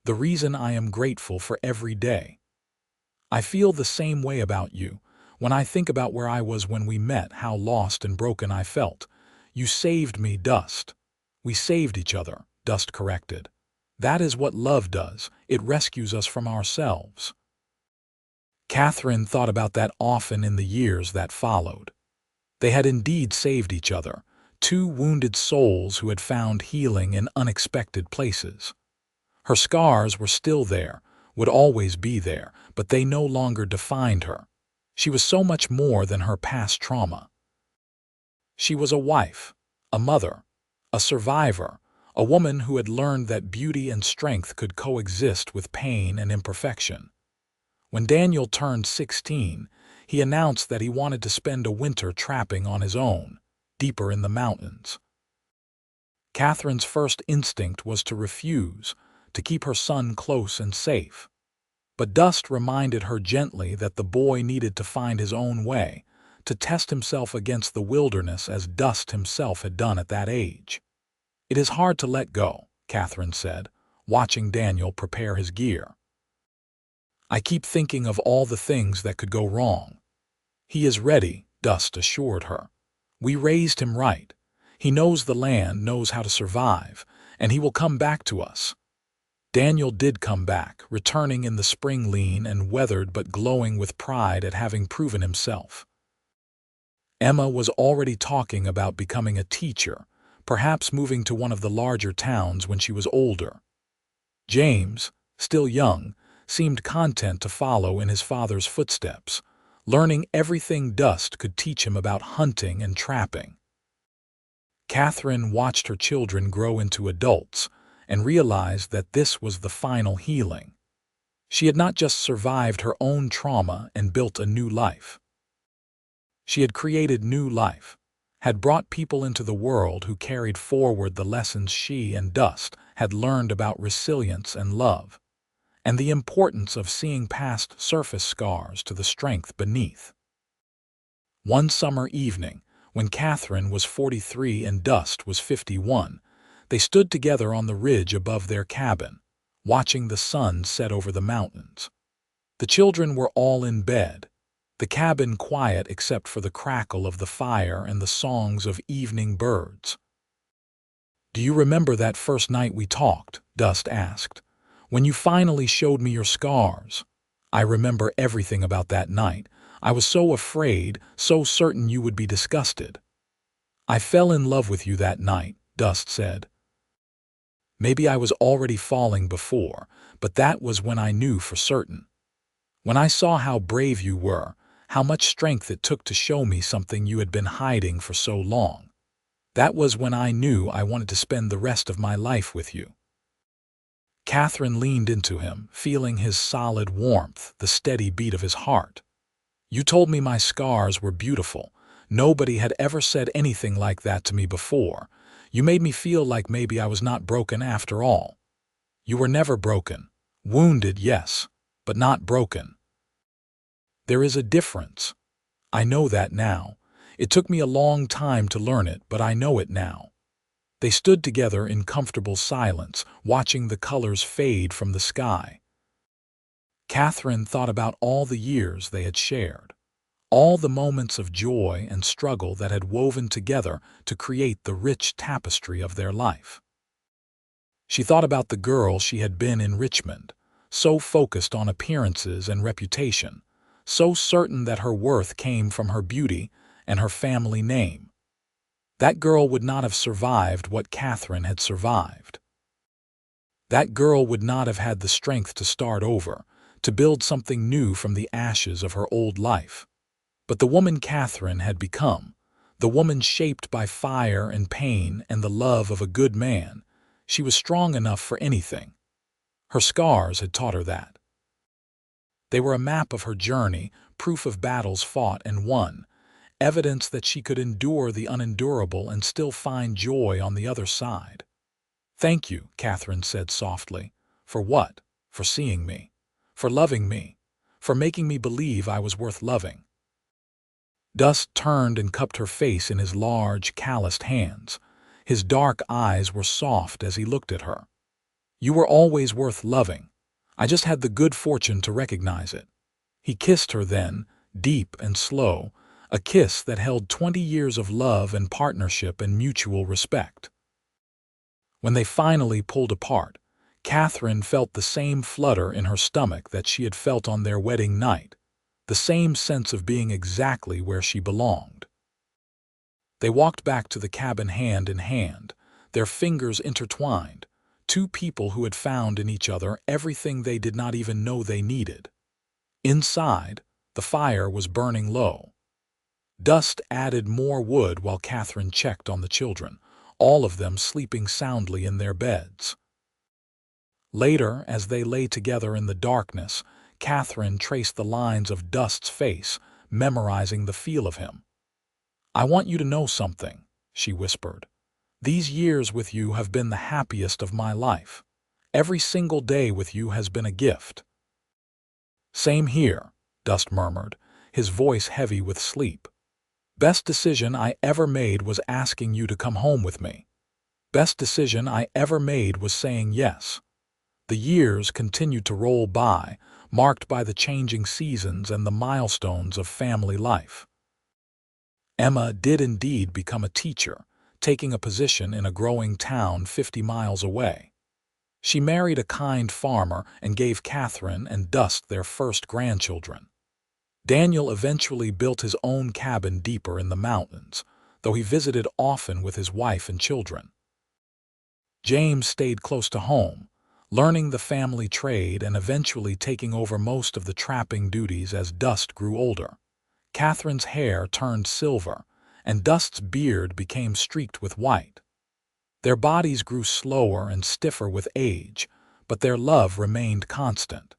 The reason I am grateful for every day. I feel the same way about you. When I think about where I was when we met, how lost and broken I felt. You saved me, Dust." "We saved each other," Dust corrected. "That is what love does. It rescues us from ourselves." Katherine thought about that often in the years that followed. They had indeed saved each other, two wounded souls who had found healing in unexpected places. Her scars were still there, would always be there, but they no longer defined her. She was so much more than her past trauma. She was a wife, a mother, a survivor, a woman who had learned that beauty and strength could coexist with pain and imperfection. When Daniel turned 16, he announced that he wanted to spend a winter trapping on his own, deeper in the mountains. Katherine's first instinct was to refuse, to keep her son close and safe. But Dust reminded her gently that the boy needed to find his own way, to test himself against the wilderness as Dust himself had done at that age. "It is hard to let go," Katherine said, watching Daniel prepare his gear. "I keep thinking of all the things that could go wrong." "He is ready," Dust assured her. "We raised him right. He knows the land, knows how to survive, and he will come back to us." Daniel did come back, returning in the spring lean and weathered but glowing with pride at having proven himself. Emma was already talking about becoming a teacher, perhaps moving to one of the larger towns when she was older. James, still young, seemed content to follow in his father's footsteps, learning everything Dust could teach him about hunting and trapping. Katherine watched her children grow into adults and realized that this was the final healing. She had not just survived her own trauma and built a new life. She had created new life, had brought people into the world who carried forward the lessons she and Dust had learned about resilience and love, and the importance of seeing past surface scars to the strength beneath. One summer evening, when Katherine was 43 and Dust was 51, they stood together on the ridge above their cabin, watching the sun set over the mountains. The children were all in bed, the cabin quiet except for the crackle of the fire and the songs of evening birds. "Do you remember that first night we talked?" Dust asked. "When you finally showed me your scars?" "I remember everything about that night. I was so afraid, so certain you would be disgusted." "I fell in love with you that night," Dust said. "Maybe I was already falling before, but that was when I knew for certain. When I saw how brave you were, how much strength it took to show me something you had been hiding for so long. That was when I knew I wanted to spend the rest of my life with you." Katherine leaned into him, feeling his solid warmth, the steady beat of his heart. "You told me my scars were beautiful. Nobody had ever said anything like that to me before. You made me feel like maybe I was not broken after all." "You were never broken. Wounded, yes, but not broken. There is a difference. I know that now. It took me a long time to learn it, but I know it now." They stood together in comfortable silence, watching the colors fade from the sky. Katherine thought about all the years they had shared, all the moments of joy and struggle that had woven together to create the rich tapestry of their life. She thought about the girl she had been in Richmond, so focused on appearances and reputation, so certain that her worth came from her beauty and her family name. That girl would not have survived what Katherine had survived. That girl would not have had the strength to start over, to build something new from the ashes of her old life. But the woman Katherine had become, the woman shaped by fire and pain and the love of a good man, she was strong enough for anything. Her scars had taught her that. They were a map of her journey, proof of battles fought and won, evidence that she could endure the unendurable and still find joy on the other side. "Thank you," Katherine said softly. "For what? For seeing me. For loving me. For making me believe I was worth loving." Dust turned and cupped her face in his large, calloused hands. His dark eyes were soft as he looked at her. "You were always worth loving. I just had the good fortune to recognize it." He kissed her then, deep and slow, a kiss that held 20 years of love and partnership and mutual respect. When they finally pulled apart, Katherine felt the same flutter in her stomach that she had felt on their wedding night, the same sense of being exactly where she belonged. They walked back to the cabin hand in hand, their fingers intertwined, two people who had found in each other everything they did not even know they needed. Inside, the fire was burning low. Dust added more wood while Katherine checked on the children, all of them sleeping soundly in their beds. Later, as they lay together in the darkness, Katherine traced the lines of Dust's face, memorizing the feel of him. "I want you to know something," she whispered. "These years with you have been the happiest of my life. Every single day with you has been a gift." "Same here," Dust murmured, his voice heavy with sleep. "Best decision I ever made was asking you to come home with me. Best decision I ever made was saying yes." The years continued to roll by, marked by the changing seasons and the milestones of family life. Emma did indeed become a teacher, taking a position in a growing town 50 miles away. She married a kind farmer and gave Katherine and Dust their first grandchildren. Daniel eventually built his own cabin deeper in the mountains, though he visited often with his wife and children. James stayed close to home, learning the family trade and eventually taking over most of the trapping duties as Dust grew older. Katherine's hair turned silver, and Dust's beard became streaked with white. Their bodies grew slower and stiffer with age, but their love remained constant.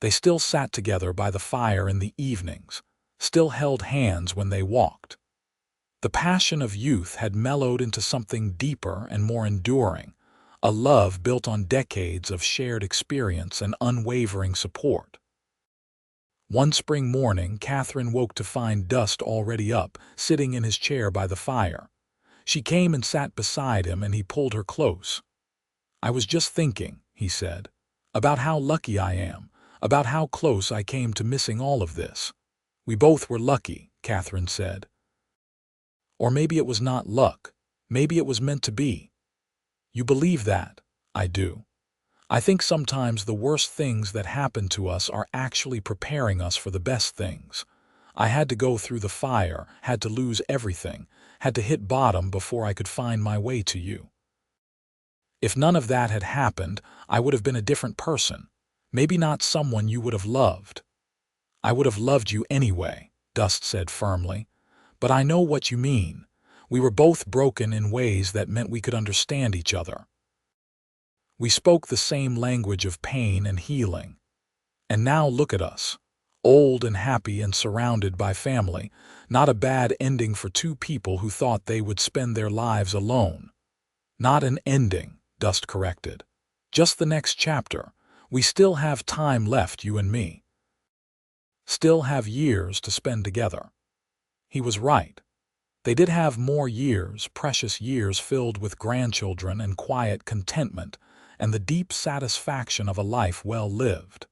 They still sat together by the fire in the evenings, still held hands when they walked. The passion of youth had mellowed into something deeper and more enduring, a love built on decades of shared experience and unwavering support. One spring morning, Katherine woke to find Dust already up, sitting in his chair by the fire. She came and sat beside him, and he pulled her close. "I was just thinking," he said, "about how lucky I am, about how close I came to missing all of this." "We both were lucky," Katherine said. "Or maybe it was not luck. Maybe it was meant to be." "You believe that?" "I do. I think sometimes the worst things that happen to us are actually preparing us for the best things. I had to go through the fire, had to lose everything, had to hit bottom before I could find my way to you. If none of that had happened, I would have been a different person, maybe not someone you would have loved." "I would have loved you anyway," Dust said firmly. "But I know what you mean. We were both broken in ways that meant we could understand each other. We spoke the same language of pain and healing. And now look at us, old and happy and surrounded by family, not a bad ending for two people who thought they would spend their lives alone." "Not an ending," Dust corrected. "Just the next chapter. We still have time left, you and me. Still have years to spend together." He was right. They did have more years, precious years filled with grandchildren and quiet contentment, and the deep satisfaction of a life well lived.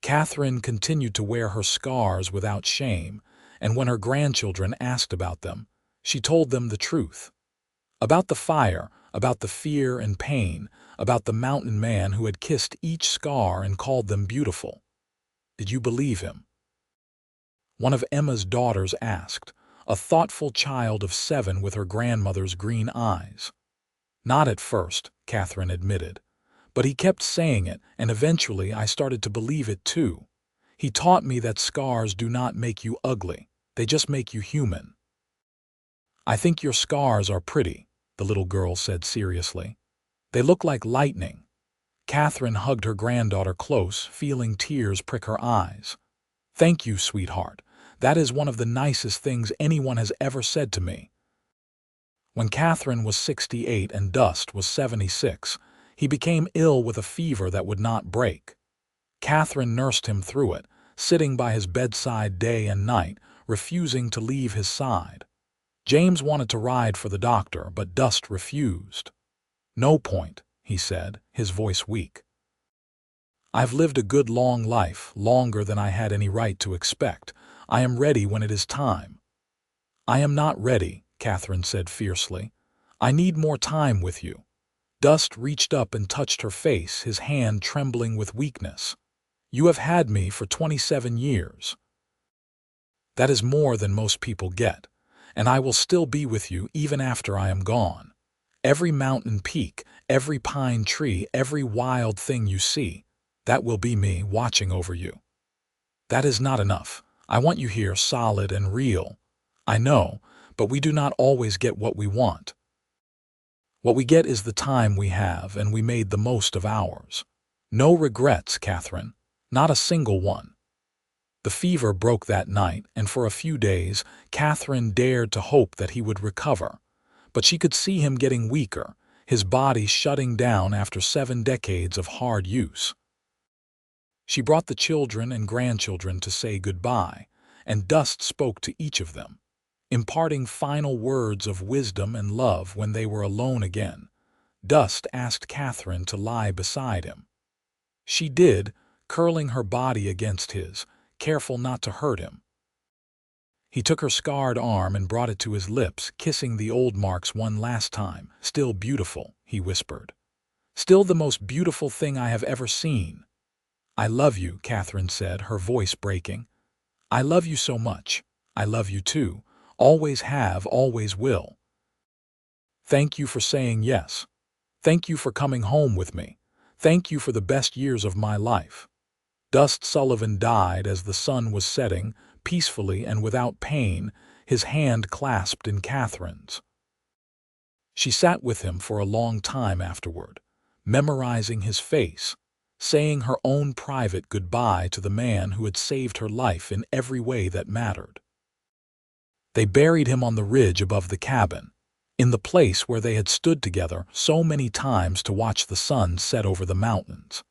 Katherine continued to wear her scars without shame, and when her grandchildren asked about them, she told them the truth. About the fire, about the fear and pain, about the mountain man who had kissed each scar and called them beautiful. Did you believe him? One of Emma's daughters asked, a thoughtful child of 7 with her grandmother's green eyes. Not at first, Katherine admitted. But he kept saying it, and eventually I started to believe it too. He taught me that scars do not make you ugly, they just make you human. I think your scars are pretty, the little girl said seriously. They look like lightning. Katherine hugged her granddaughter close, feeling tears prick her eyes. Thank you, sweetheart. That is one of the nicest things anyone has ever said to me. When Katherine was 68 and Dust was 76, he became ill with a fever that would not break. Katherine nursed him through it, sitting by his bedside day and night, refusing to leave his side. James wanted to ride for the doctor, but Dust refused. No point, he said, his voice weak. I've lived a good long life, longer than I had any right to expect. I am ready when it is time. I am not ready, Katherine said fiercely. I need more time with you. Dust reached up and touched her face, his hand trembling with weakness. You have had me for 27 years. That is more than most people get, and I will still be with you even after I am gone. Every mountain peak, every pine tree, every wild thing you see, that will be me watching over you. That is not enough. I want you here solid and real. I know, but we do not always get what we want. What we get is the time we have, and we made the most of ours. No regrets, Katherine. Not a single one. The fever broke that night, and for a few days, Katherine dared to hope that he would recover. But she could see him getting weaker, his body shutting down after 7 decades of hard use. She brought the children and grandchildren to say goodbye, and Dust spoke to each of them, imparting final words of wisdom and love when they were alone again. Dust asked Katherine to lie beside him. She did, curling her body against his, careful not to hurt him. He took her scarred arm and brought it to his lips, kissing the old marks one last time. Still beautiful, he whispered. Still the most beautiful thing I have ever seen. I love you, Katherine said, her voice breaking. I love you so much. I love you too. Always have, always will. Thank you for saying yes. Thank you for coming home with me. Thank you for the best years of my life. Dust Sullivan died as the sun was setting, peacefully and without pain, his hand clasped in Katherine's. She sat with him for a long time afterward, memorizing his face, saying her own private goodbye to the man who had saved her life in every way that mattered. They buried him on the ridge above the cabin, in the place where they had stood together so many times to watch the sun set over the mountains.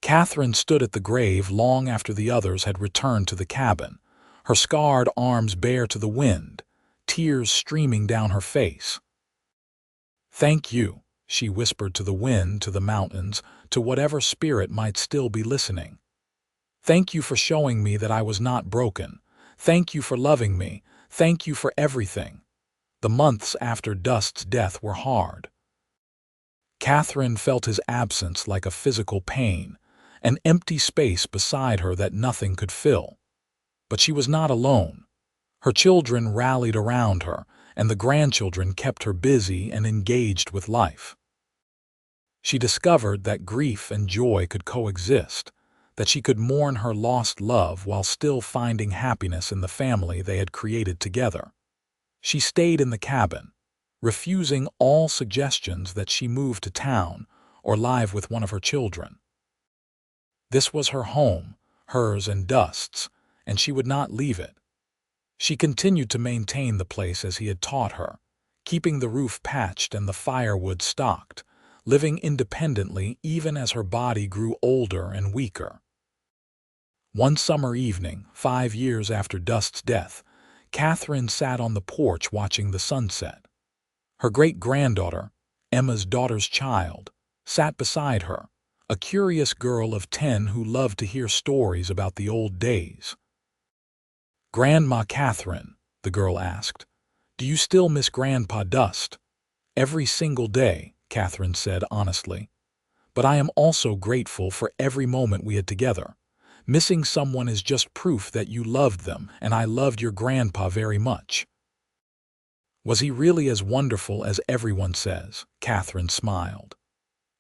Katherine stood at the grave long after the others had returned to the cabin, her scarred arms bare to the wind, tears streaming down her face. Thank you, she whispered to the wind, to the mountains, to whatever spirit might still be listening. Thank you for showing me that I was not broken. Thank you for loving me. Thank you for everything. The months after Dust's death were hard. Katherine felt his absence like a physical pain, an empty space beside her that nothing could fill. But she was not alone. Her children rallied around her, and the grandchildren kept her busy and engaged with life. She discovered that grief and joy could coexist, that she could mourn her lost love while still finding happiness in the family they had created together. She stayed in the cabin, refusing all suggestions that she move to town or live with one of her children. This was her home, hers and Dust's, and she would not leave it. She continued to maintain the place as he had taught her, keeping the roof patched and the firewood stocked, living independently even as her body grew older and weaker. One summer evening, 5 years after Dust's death, Katherine sat on the porch watching the sunset. Her great-granddaughter, Emma's daughter's child, sat beside her, a curious girl of 10 who loved to hear stories about the old days. "Grandma Katherine," the girl asked, "do you still miss Grandpa Dust?" "Every single day," Katherine said honestly. "But I am also grateful for every moment we had together. Missing someone is just proof that you loved them, and I loved your grandpa very much." "Was he really as wonderful as everyone says?" Katherine smiled.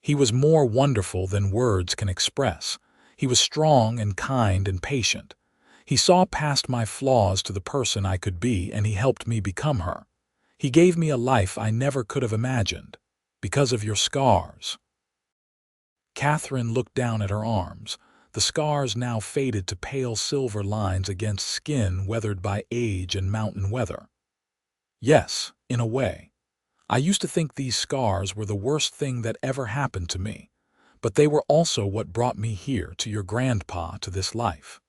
"He was more wonderful than words can express. He was strong and kind and patient. He saw past my flaws to the person I could be, and he helped me become her. He gave me a life I never could have imagined. Because of your scars." Katherine looked down at her arms. The scars now faded to pale silver lines against skin weathered by age and mountain weather. "Yes, in a way. I used to think these scars were the worst thing that ever happened to me, but they were also what brought me here, to your grandpa, to this life.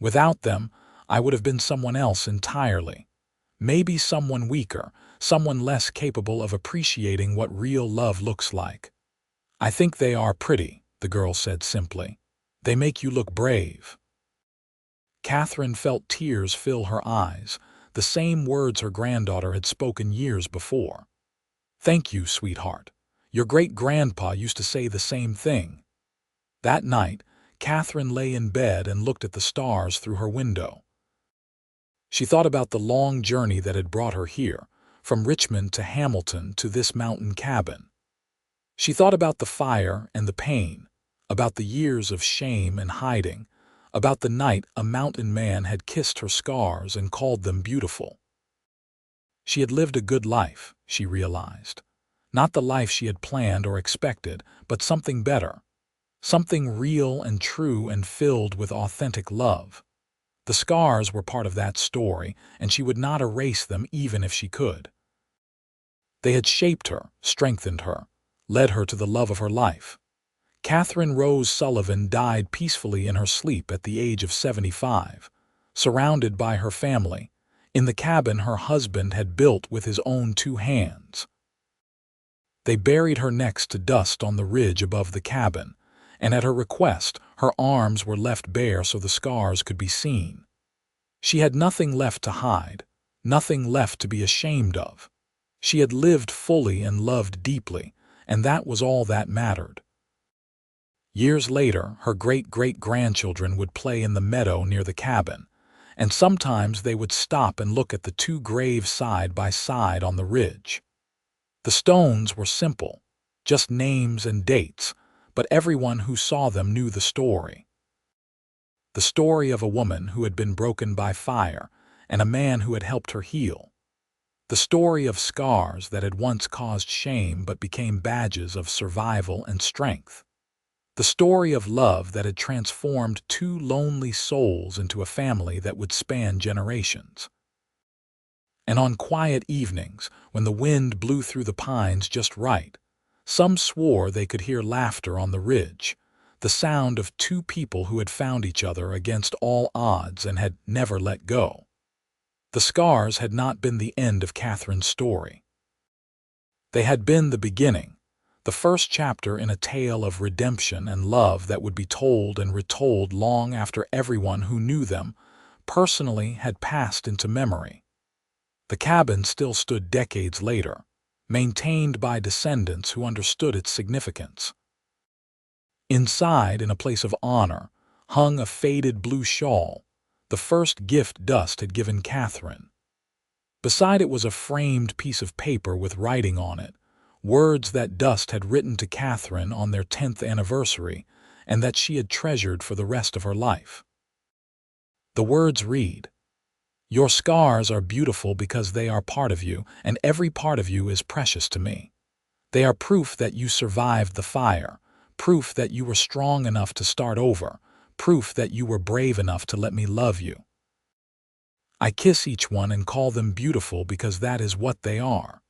Without them, I would have been someone else entirely. Maybe someone weaker, someone less capable of appreciating what real love looks like." "I think they are pretty," the girl said simply. "They make you look brave." Katherine felt tears fill her eyes, the same words her granddaughter had spoken years before. "Thank you, sweetheart. Your great-grandpa used to say the same thing." That night, Katherine lay in bed and looked at the stars through her window. She thought about the long journey that had brought her here, from Richmond to Hamilton to this mountain cabin. She thought about the fire and the pain, about the years of shame and hiding, about the night a mountain man had kissed her scars and called them beautiful. She had lived a good life, she realized. Not the life she had planned or expected, but something better. Something real and true and filled with authentic love. The scars were part of that story, and she would not erase them even if she could. They had shaped her, strengthened her, led her to the love of her life. Katherine Rose Sullivan died peacefully in her sleep at the age of 75, surrounded by her family, in the cabin her husband had built with his own 2 hands. They buried her next to dust on the ridge above the cabin, and at her request, her arms were left bare so the scars could be seen. She had nothing left to hide, nothing left to be ashamed of. She had lived fully and loved deeply, and that was all that mattered. Years later, her great-great-grandchildren would play in the meadow near the cabin, and sometimes they would stop and look at the 2 graves side by side on the ridge. The stones were simple, just names and dates, but everyone who saw them knew the story. The story of a woman who had been broken by fire and a man who had helped her heal. The story of scars that had once caused shame but became badges of survival and strength. The story of love that had transformed 2 lonely souls into a family that would span generations. And on quiet evenings, when the wind blew through the pines just right, some swore they could hear laughter on the ridge, the sound of 2 people who had found each other against all odds and had never let go. The scars had not been the end of Katherine's story. They had been the beginning, the first chapter in a tale of redemption and love that would be told and retold long after everyone who knew them personally had passed into memory. The cabin still stood decades later, maintained by descendants who understood its significance. Inside, in a place of honor, hung a faded blue shawl, the first gift Dust had given Katherine. Beside it was a framed piece of paper with writing on it, words that Dust had written to Katherine on their 10th anniversary and that she had treasured for the rest of her life. The words read, "Your scars are beautiful because they are part of you, and every part of you is precious to me. They are proof that you survived the fire, proof that you were strong enough to start over, proof that you were brave enough to let me love you. I kiss each one and call them beautiful because that is what they are.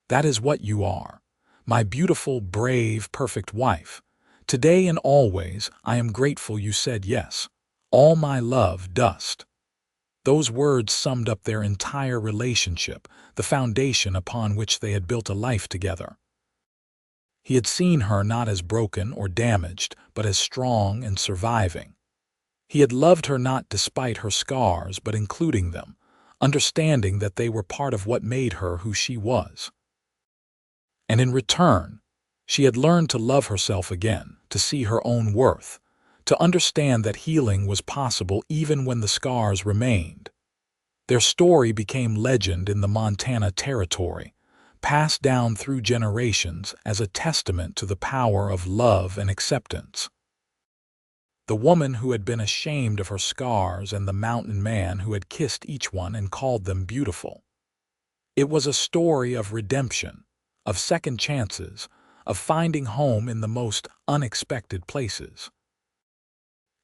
That is what you are. My beautiful, brave, perfect wife. Today and always, I am grateful you said yes. All my love, Dust." Those words summed up their entire relationship, the foundation upon which they had built a life together. He had seen her not as broken or damaged, but as strong and surviving. He had loved her not despite her scars, but including them, understanding that they were part of what made her who she was. And in return, she had learned to love herself again, to see her own worth, to understand that healing was possible even when the scars remained. Their story became legend in the Montana Territory, passed down through generations as a testament to the power of love and acceptance. The woman who had been ashamed of her scars and the mountain man who had kissed each one and called them beautiful. It was a story of redemption, of second chances, of finding home in the most unexpected places.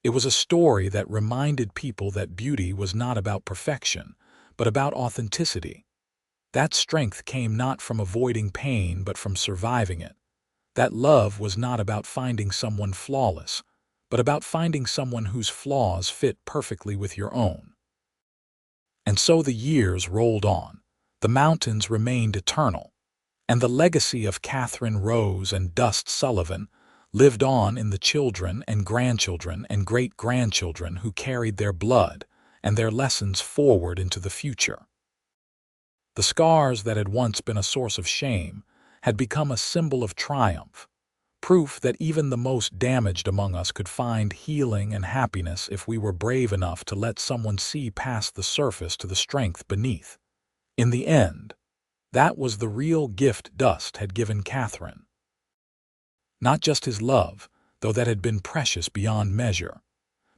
It was a story that reminded people that beauty was not about perfection, but about authenticity. That strength came not from avoiding pain, but from surviving it. That love was not about finding someone flawless, but about finding someone whose flaws fit perfectly with your own. And so the years rolled on. The mountains remained eternal, and the legacy of Katherine Rose and Dust Sullivan lived on in the children and grandchildren and great-grandchildren who carried their blood and their lessons forward into the future. The scars that had once been a source of shame had become a symbol of triumph, proof that even the most damaged among us could find healing and happiness if we were brave enough to let someone see past the surface to the strength beneath. In the end, that was the real gift Dust had given Katherine. Not just his love, though that had been precious beyond measure,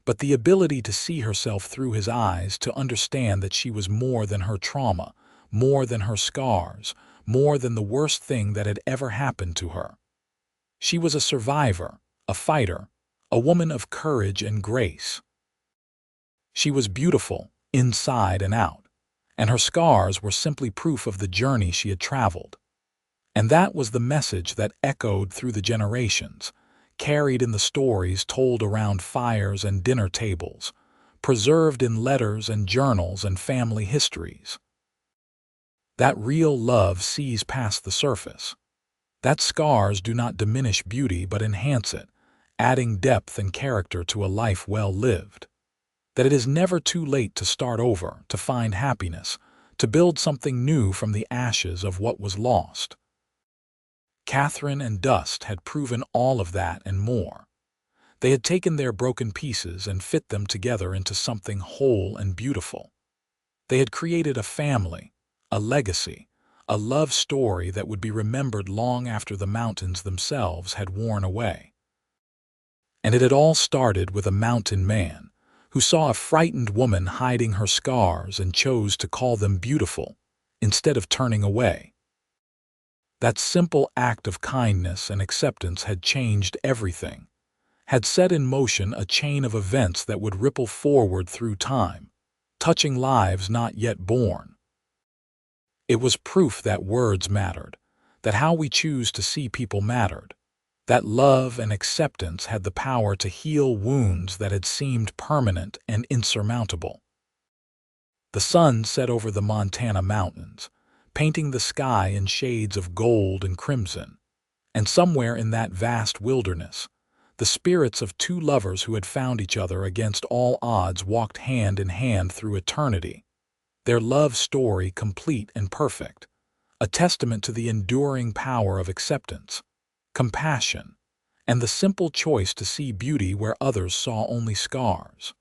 but the ability to see herself through his eyes, to understand that she was more than her trauma, more than her scars, more than the worst thing that had ever happened to her. She was a survivor, a fighter, a woman of courage and grace. She was beautiful, inside and out, and her scars were simply proof of the journey she had traveled. And that was the message that echoed through the generations, carried in the stories told around fires and dinner tables, preserved in letters and journals and family histories. That real love sees past the surface. That scars do not diminish beauty but enhance it, adding depth and character to a life well lived. That it is never too late to start over, to find happiness, to build something new from the ashes of what was lost. Katherine and Dust had proven all of that and more. They had taken their broken pieces and fit them together into something whole and beautiful. They had created a family, a legacy, a love story that would be remembered long after the mountains themselves had worn away. And it had all started with a mountain man who saw a frightened woman hiding her scars and chose to call them beautiful instead of turning away. That simple act of kindness and acceptance had changed everything, had set in motion a chain of events that would ripple forward through time, touching lives not yet born. It was proof that words mattered, that how we choose to see people mattered, that love and acceptance had the power to heal wounds that had seemed permanent and insurmountable. The sun set over the Montana mountains, painting the sky in shades of gold and crimson, and somewhere in that vast wilderness, the spirits of two lovers who had found each other against all odds walked hand in hand through eternity, their love story complete and perfect, a testament to the enduring power of acceptance, compassion, and the simple choice to see beauty where others saw only scars.